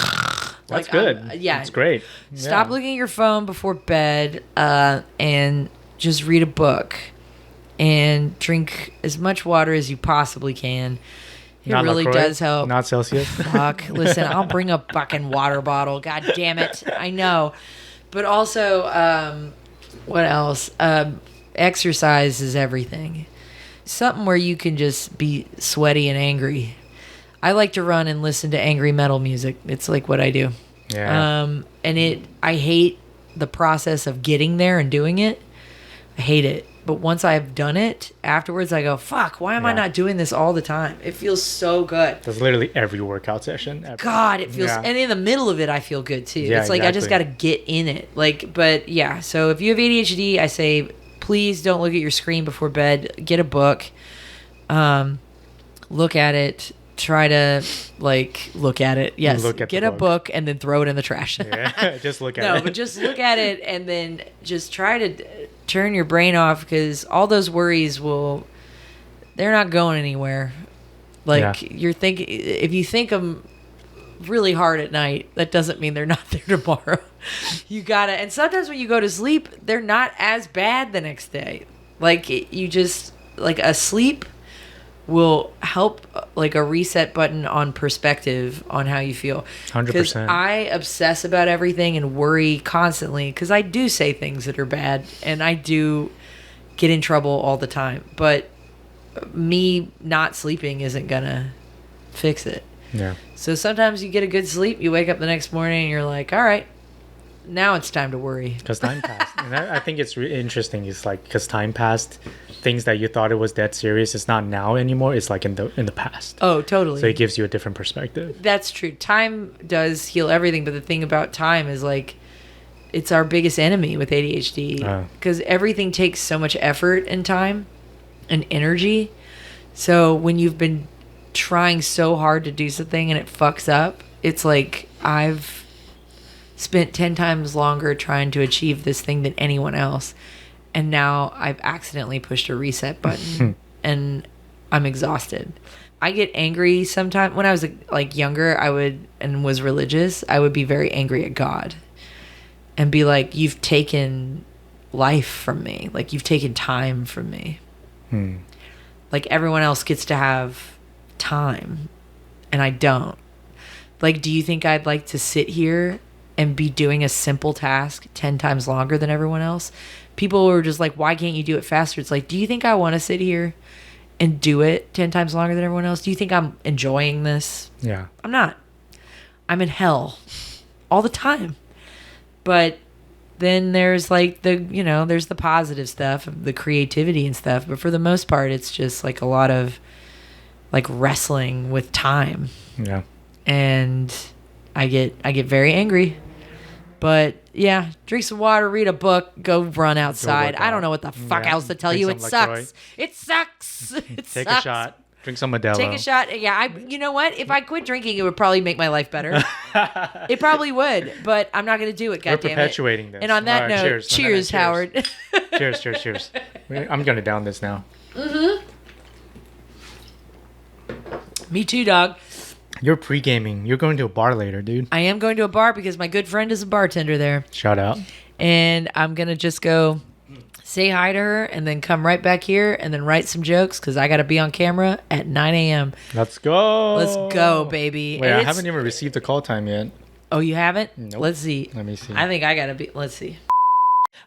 That's good. Yeah. It's great. Stop looking at your phone before bed and just read a book and drink as much water as you possibly can. It Not really LaCroix, does help. Not Celsius. Fuck. Listen, I'll bring a fucking water bottle. God damn it. I know. But also, what else? Exercise is everything. Something where you can just be sweaty and angry. I like to run and listen to angry metal music. It's like what I do. Yeah. I hate the process of getting there and doing it. I hate it. But once I've done it, afterwards I go, fuck, why am I not doing this all the time? It feels so good. That's literally every workout session ever. God, it feels, and in the middle of it, I feel good too. Yeah, it's like, exactly. I just got to get in it. But yeah, so if you have ADHD, I say, please don't look at your screen before bed. Get a book. Look at it. Try to look at it. Yes. Get a book and then throw it in the trash. Yeah, just look at it. No, but just look at it and then just try to turn your brain off, because all those worries they're not going anywhere. You're thinking, if you think them really hard at night, that doesn't mean they're not there tomorrow. You gotta, and sometimes when you go to sleep, they're not as bad the next day. A sleep will help, like a reset button on perspective on how you feel. 100%. Because I obsess about everything and worry constantly, because I do say things that are bad and I do get in trouble all the time. But me not sleeping isn't gonna fix it. Yeah. So sometimes you get a good sleep, you wake up the next morning and you're like, all right, now it's time to worry. Because time passed. And I think it's really interesting. It's like, because time passed, things that you thought it was that serious, it's not now anymore. It's like in the past. Oh, totally. So it gives you a different perspective. That's true. Time does heal everything. But the thing about time is, like, it's our biggest enemy with ADHD. Because everything takes so much effort and time and energy. So when you've been trying so hard to do something and it fucks up, it's like, I've spent 10 times longer trying to achieve this thing than anyone else, and now I've accidentally pushed a reset button and I'm exhausted. I get angry sometimes. When I was younger, was religious, I would be very angry at God and be like, you've taken life from me, like you've taken time from me. Like everyone else gets to have time and I don't. Like, do you think I'd like to sit here and be doing a simple task 10 times longer than everyone else? People were just like, why can't you do it faster? It's like, do you think I want to sit here and do it 10 times longer than everyone else? Do you think I'm enjoying this? Yeah. I'm not. I'm in hell all the time. But then there's there's the positive stuff, the creativity and stuff. But for the most part, it's just like a lot of like wrestling with time. Yeah. And I get very angry. But yeah, drink some water, read a book, go run outside. I don't know what the fuck else to tell you. It sucks. It sucks. Take a shot. Drink some Modelo. Take a shot. Yeah, you know what? If I quit drinking, it would probably make my life better. It probably would, but I'm not going to do it. We're perpetuating this. And on that note, cheers, Howard. Cheers. I'm going to down this now. Mm-hmm. Me too, dog. You're pre-gaming. You're going to a bar later, dude. I am going to a bar because my good friend is a bartender there. Shout out. And I'm going to just go say hi to her and then come right back here and then write some jokes because I got to be on camera at 9 a.m. Let's go. Let's go, baby. Wait, I haven't even received the call time yet. Oh, you haven't? Nope. Let's see. Let me see. I think I got to be. Let's see.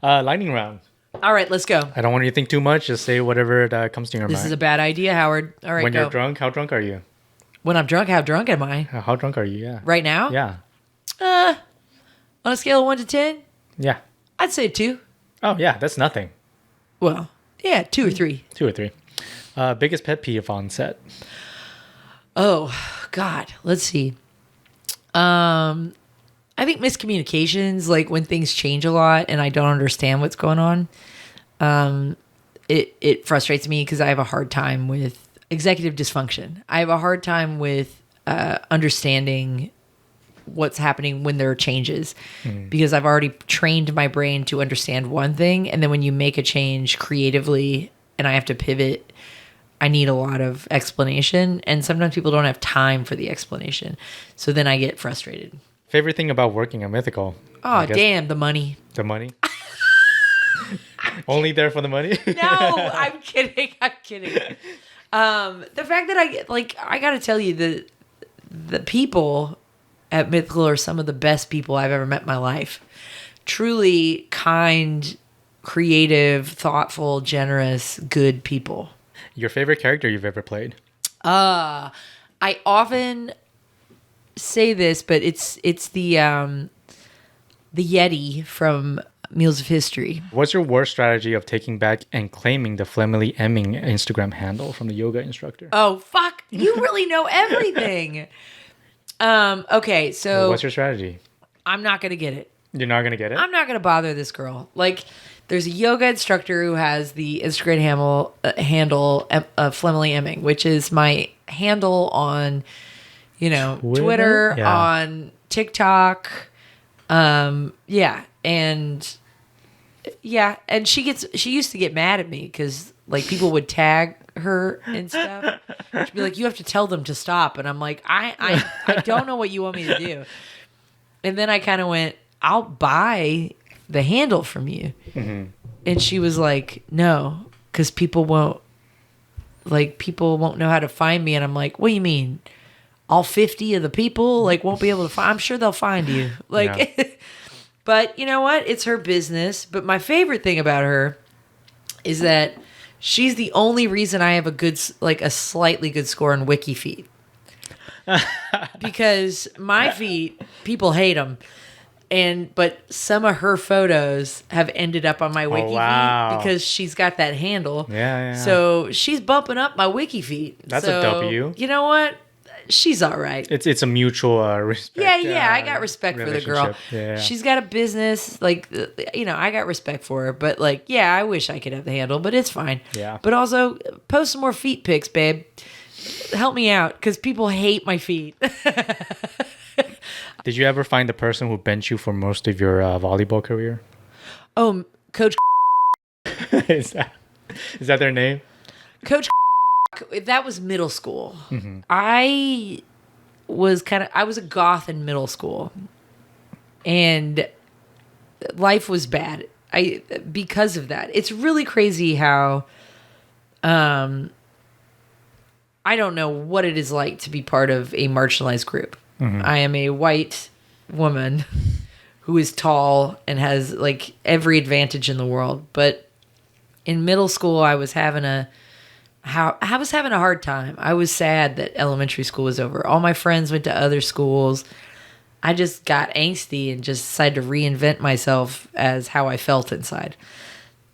Lightning round. All right, let's go. I don't want you to think too much. Just say whatever that comes to your mind. This is a bad idea, Howard. All right, When go. you're drunk, how drunk are you? When I'm drunk, how drunk am I? How drunk are you? Yeah. Right now? Yeah. On a scale of 1 to 10? Yeah. I'd say 2. Oh, yeah. That's nothing. Well, yeah, 2 or 3. 2 or 3. Biggest pet peeve on set? Oh, God. Let's see. I think miscommunications, like when things change a lot and I don't understand what's going on, it frustrates me because I have a hard time with executive dysfunction. I have a hard time with understanding what's happening when there are changes because I've already trained my brain to understand one thing. And then when you make a change creatively and I have to pivot, I need a lot of explanation. And sometimes people don't have time for the explanation. So then I get frustrated. Favorite thing about working at Mythical? Oh, damn, the money. The money? Only there for the money? No, I'm kidding. I'm kidding. The fact that I got to tell you, the people at Mythical are some of the best people I've ever met in my life. Truly kind, creative, thoughtful, generous, good people. Your favorite character you've ever played? I often say this, but it's the Yeti from Meals of History. What's your worst strategy of taking back and claiming the Fleming Instagram handle from the yoga instructor? Oh, fuck. You really know everything. Okay, so... Well, what's your strategy? I'm not going to get it. You're not going to get it? I'm not going to bother this girl. Like, there's a yoga instructor who has the Instagram handle Fleming Emming, which is my handle on, Twitter yeah. On TikTok. Yeah. And she used to get mad at me because like people would tag her and stuff. She'd be like, you have to tell them to stop. And I'm like, I don't know what you want me to do. And then I kind of went, I'll buy the handle from you. Mm-hmm. And she was like, no, because people won't know how to find me. And I'm like, what do you mean? All 50 of the people won't be able to find, I'm sure they'll find you. Yeah. But you know what? It's her business. But my favorite thing about her is that she's the only reason I have a slightly good score on Wiki feet. Because my feet, people hate them. But some of her photos have ended up on my Wiki feed because she's got that handle. Yeah. So she's bumping up my Wiki feed. That's a W. You know what? She's all right. It's a mutual respect. Yeah. I got respect for the girl. Yeah. She's got a business. I got respect for her. But I wish I could have the handle, but it's fine. Yeah. But also, post some more feet pics, babe. Help me out because people hate my feet. Did you ever find the person who benched you for most of your volleyball career? Oh, Coach. Is that their name? Coach. That was middle school. Mm-hmm. I was a goth in middle school, and life was bad. Because of that. It's really crazy how, I don't know what it is like to be part of a marginalized group. Mm-hmm. I am a white woman who is tall and has every advantage in the world. But in middle school, I was having a hard time. I was sad that elementary school was over. All my friends went to other schools. I just got angsty and just decided to reinvent myself as how I felt inside.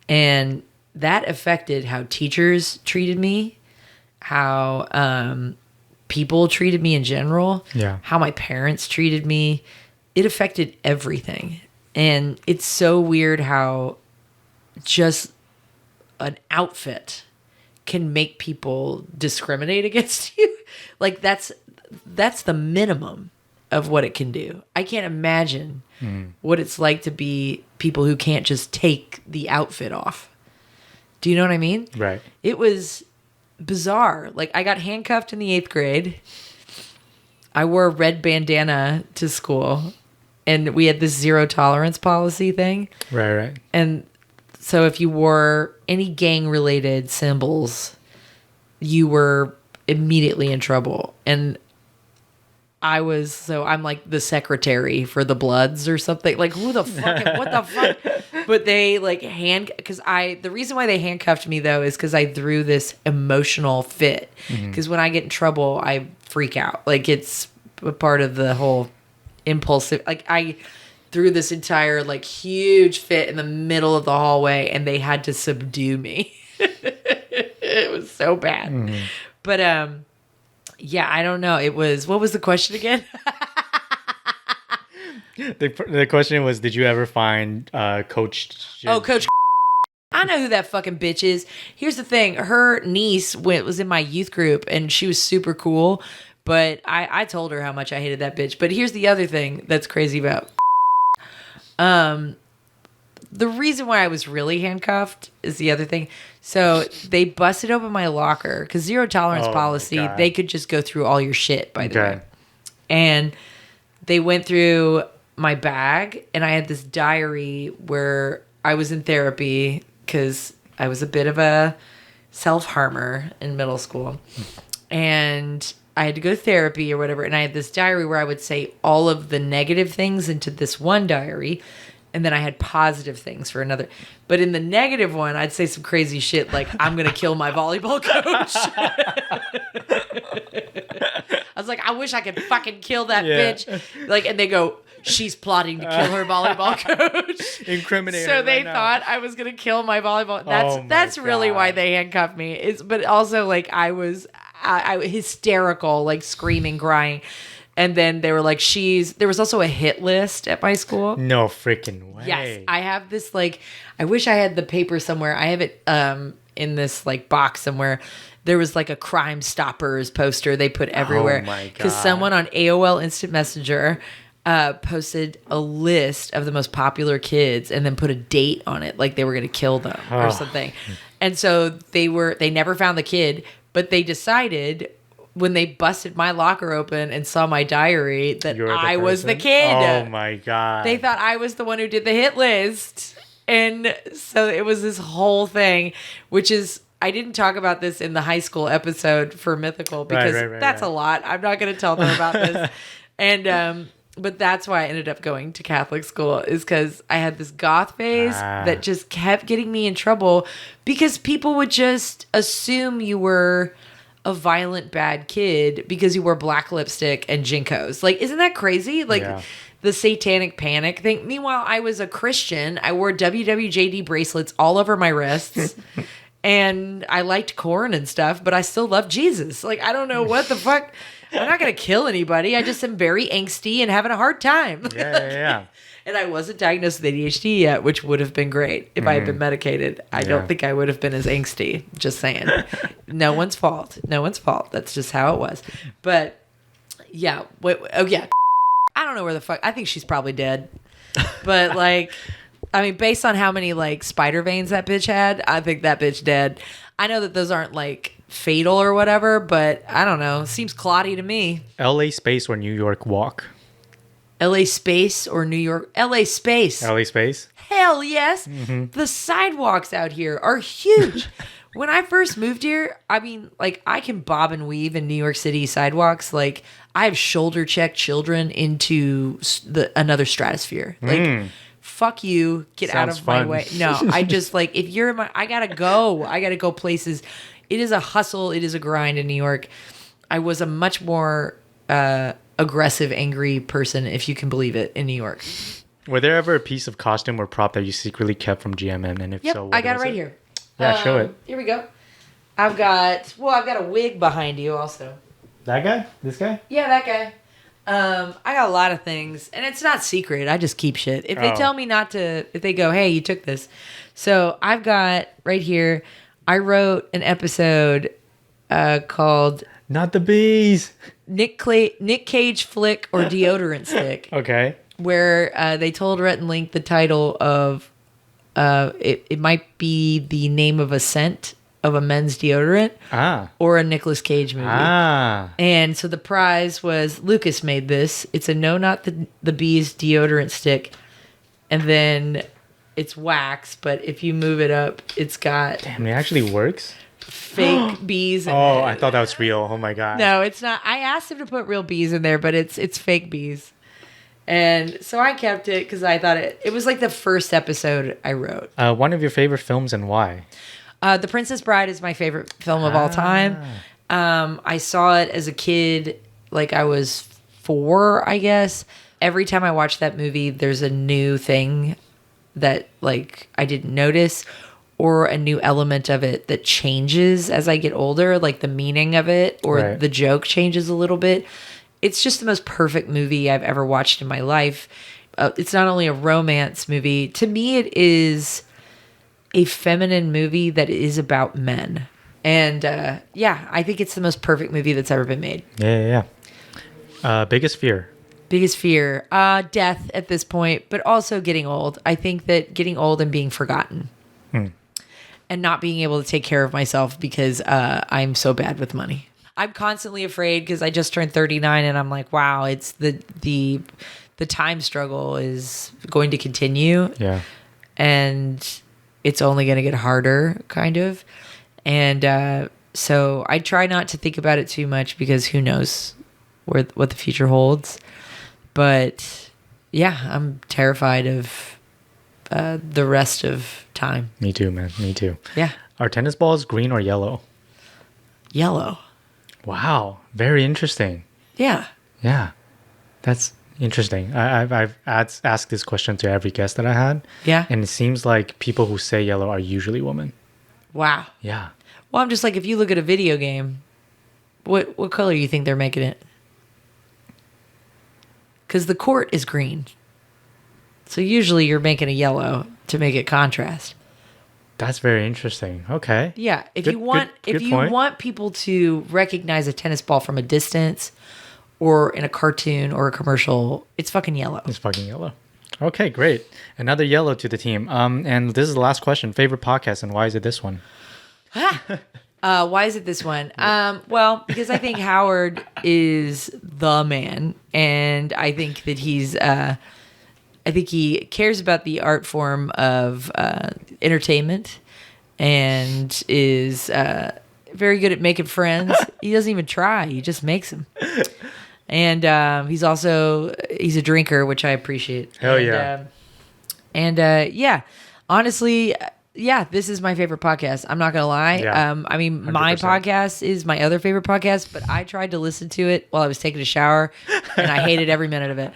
And that affected how teachers treated me, how people treated me in general, how my parents treated me. It affected everything. And it's so weird how just an outfit can make people discriminate against you. That's the minimum of what it can do. I can't imagine what it's like to be people who can't just take the outfit off. Do you know what I mean? Right. It was bizarre. I got handcuffed in the 8th grade. I wore a red bandana to school, and we had this 0 tolerance policy thing. Right. And so if you wore any gang-related symbols, you were immediately in trouble. And I'm the secretary for the Bloods or something. Who the fuck? What the fuck? But they the reason why they handcuffed me though is because I threw this emotional fit. Because when I get in trouble, I freak out. It's a part of the whole impulsive. I threw this entire huge fit in the middle of the hallway, and they had to subdue me. It was so bad. Mm-hmm. But I don't know. What was the question again? The question was, did you ever find Coach? Oh, Coach. I know who that fucking bitch is. Here's the thing. Her niece was in my youth group, and she was super cool. But I told her how much I hated that bitch. But here's the other thing that's crazy about. The reason why I was really handcuffed is the other thing. So they busted open my locker because 0 tolerance policy. They could just go through all your shit, by the way. And they went through my bag, and I had this diary where I was in therapy because I was a bit of a self-harmer in middle school. And I had to go to therapy or whatever. And I had this diary where I would say all of the negative things into this one diary. And then I had positive things for another. But in the negative one, I'd say some crazy shit like, I'm going to kill my volleyball coach. I was like, I wish I could fucking kill that bitch. Like, and they go, she's plotting to kill her volleyball coach. Incriminating. So they thought I was going to kill my volleyball. That's really why they handcuffed me. But also, like, I was hysterical, like screaming, crying. And then they were like, there was also a hit list at my school. No freaking way. Yes. I have this, like, I wish I had the paper somewhere. I have it in this, like, box somewhere. There was, like, a Crime Stoppers poster they put everywhere. Oh, my God. Because someone on AOL Instant Messenger posted a list of the most popular kids and then put a date on it, like they were going to kill them or something. And so they never found the kid, but they decided when they busted my locker open and saw my diary that I was the kid. Oh my God. They thought I was the one who did the hit list. And so it was this whole thing, which is, I didn't talk about this in the high school episode for Mythical because that's a lot. I'm not going to tell them about this. And, but that's why I ended up going to Catholic school, is because I had this goth phase that just kept getting me in trouble because people would just assume you were a violent bad kid because you wore black lipstick and Jinkos. Like, isn't that crazy? Like the satanic panic thing. Meanwhile, I was a Christian. I wore WWJD bracelets all over my wrists. And I liked corn and stuff, but I still love Jesus. Like, I don't know what the fuck. I'm not going to kill anybody. I just am very angsty and having a hard time. Yeah. And I wasn't diagnosed with ADHD yet, which would have been great if I had been medicated. I don't think I would have been as angsty. Just saying. No one's fault. That's just how it was. But yeah. I don't know where the fuck. I think she's probably dead. But like, I mean, based on how many like spider veins that bitch had, I think that bitch dead. I know that those aren't like fatal or whatever, but I don't know. Seems clotty to me. LA Space or New York Walk? LA Space or New York? LA Space. LA Space? Hell yes. Mm-hmm. The sidewalks out here are huge. When I first moved here, I mean, like, I can bob and weave in New York City sidewalks. Like, I have shoulder checked children into another stratosphere. Like, fuck you. Get Sounds out of fun. My way. No, I just, like, if you're in my, I gotta go places. It is a hustle. It is a grind in New York. I was a much more aggressive, angry person, if you can believe it, in New York. Were there ever a piece of costume or prop that you secretly kept from GMM? And if so, what I got it right here. Yeah, show it. Here we go. I've got a wig behind you also. That guy? This guy? Yeah, that guy. I got a lot of things, and it's not secret. I just keep shit. If they tell me not to, if they go, hey, you took this. So I've got right here, I wrote an episode called Not the Bees. Nick Cage Flick or Deodorant Stick. Okay. Where they told Rhett and Link the title of it might be the name of a scent of a men's deodorant or a Nicolas Cage movie. And so the prize was, Lucas made this. It's a No Not the Bees deodorant stick. And then it's wax, but if you move it up, it's got... Damn, it actually works? Fake bees in it. I thought that was real. Oh my God. No, it's not. I asked him to put real bees in there, but it's fake bees. And so I kept it because I thought it was like the first episode I wrote. One of your favorite films and why? The Princess Bride is my favorite film of all time. I saw it as a kid, like I was 4, I guess. Every time I watch that movie, there's a new thing that like I didn't notice, or a new element of it that changes as I get older, like the meaning of it or the joke changes a little bit. It's just the most perfect movie I've ever watched in my life. It's not only a romance movie. To me, it is a feminine movie that is about men. And I think it's the most perfect movie that's ever been made. Yeah. Biggest fear? Biggest fear? Death at this point, but also getting old. I think that getting old and being forgotten. And not being able to take care of myself because I'm so bad with money. I'm constantly afraid because I just turned 39 and I'm like, wow, it's the time struggle is going to continue. Yeah. And it's only going to get harder, kind of. And so I try not to think about it too much because who knows what the future holds. But yeah, I'm terrified of the rest of time. Me too, man. Me too. Yeah. Are tennis balls green or yellow? Yellow. Wow. Very interesting. Yeah. Yeah. That's interesting. I've asked this question to every guest that I had. Yeah. And it seems like people who say yellow are usually women. Wow. Yeah. Well, I'm just like, if you look at a video game, what color do you think they're making it? Because the court is green. So usually you're making a yellow to make it contrast. That's very interesting. Okay. Yeah. If you want people to recognize a tennis ball from a distance or in a cartoon or a commercial, it's fucking yellow. It's fucking yellow. Okay, great. Another yellow to the team. And this is the last question. Favorite podcast, and why is it this one? Why is it this one? Well, because I think Howard is the man, and I think that I think he cares about the art form of entertainment, and is very good at making friends. He doesn't even try; he just makes them. And he's a drinker, which I appreciate. Hell yeah! Yeah, honestly. Yeah, this is my favorite podcast. I'm not going to lie. Yeah, I mean, 100%. my podcast is my other favorite podcast, but I tried to listen to it while I was taking a shower, and I hated every minute of it.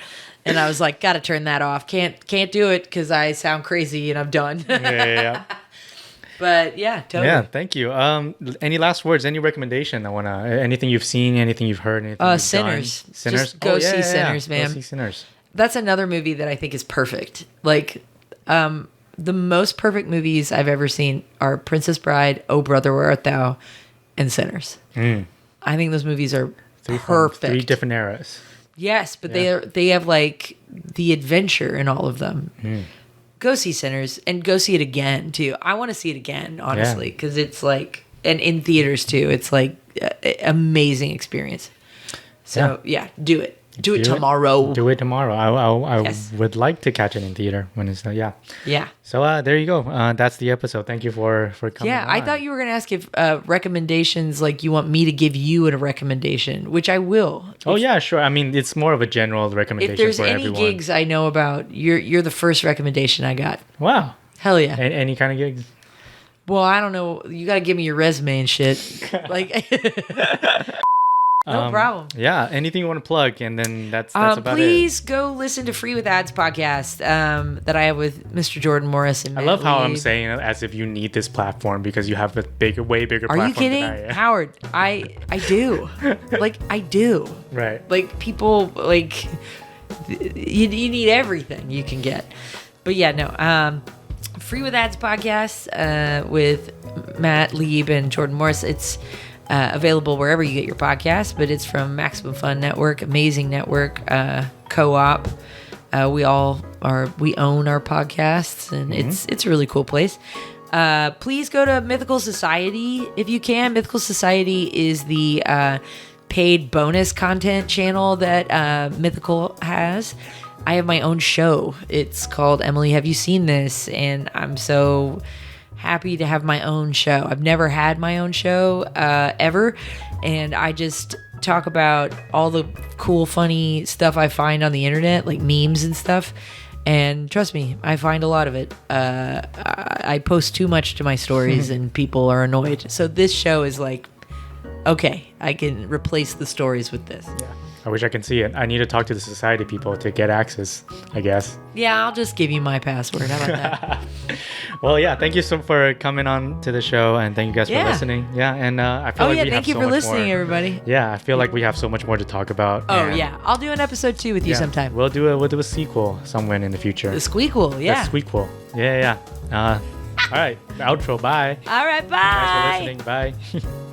And I was like, got to turn that off. Can't do it because I sound crazy and I'm done. Yeah. But yeah, totally. Yeah, thank you. Any last words? Any recommendation? Anything you've seen? Anything you've heard? Anything you've Sinners. done? Sinners. Just go see Sinners, man. Go see Sinners. That's another movie that I think is perfect. Like, the most perfect movies I've ever seen are Princess Bride, Oh Brother, Where Art Thou, and Sinners. I think those movies are perfect. 3 different eras. Yes, but they have like the adventure in all of them. Go see Sinners and go see it again too. I want to see it again, honestly, because it's like, and in theaters too. It's like amazing experience. So yeah, do it. Do it tomorrow. Do it tomorrow. I would like to catch it in theater when it's yeah. So there you go. That's the episode. Thank you for coming. Yeah, I thought you were gonna ask if recommendations, like you want me to give you a recommendation, which I will. Yeah, sure. I mean, it's more of a general recommendation. If there's for any everyone. gigs I know about, you're the first recommendation I got. Wow. Hell yeah. Any kind of gigs? Well, I don't know. You got to give me your resume and shit. Like. No problem. Yeah, anything you want to plug, and then that's about it. Please go listen to Free with Ads podcast that I have with Mr. Jordan Morris and Matt I love how Lieb. I'm saying it as if you need this platform because you have a way bigger platform. Are you kidding? Than I am. Howard, I do. Like, I do. Right. Like, people, like, you need everything you can get. But yeah, no. Free with Ads podcast with Matt Lieb and Jordan Morris. It's available wherever you get your podcasts, but it's from Maximum Fun Network, amazing network, co-op. We own our podcasts, and it's a really cool place. Please go to Mythical Society if you can. Mythical Society is the paid bonus content channel that Mythical has. I have my own show. It's called Emily, Have You Seen This? And I'm so happy to have my own show. I've never had my own show ever, and I just talk about all the cool, funny stuff I find on the internet, like memes and stuff. And trust me, I find a lot of it. I post too much to my stories, and people are annoyed. So this show is like, okay, I can replace the stories with this. Yeah. I wish I can see it. I need to talk to the society people to get access, I guess. Yeah, I'll just give you my password. How about that? Well, yeah, thank you so for coming on to the show, and thank you guys for listening. Yeah, and I feel like we have so much more. Thank you for listening, everybody. Yeah, I feel like we have so much more to talk about. Oh, yeah. I'll do an episode 2 with you sometime. We'll do a sequel somewhere in the future. The squeakquel, yeah. The squeakquel. Yeah. All right, outro, bye. All right, bye. Thanks for listening. Bye.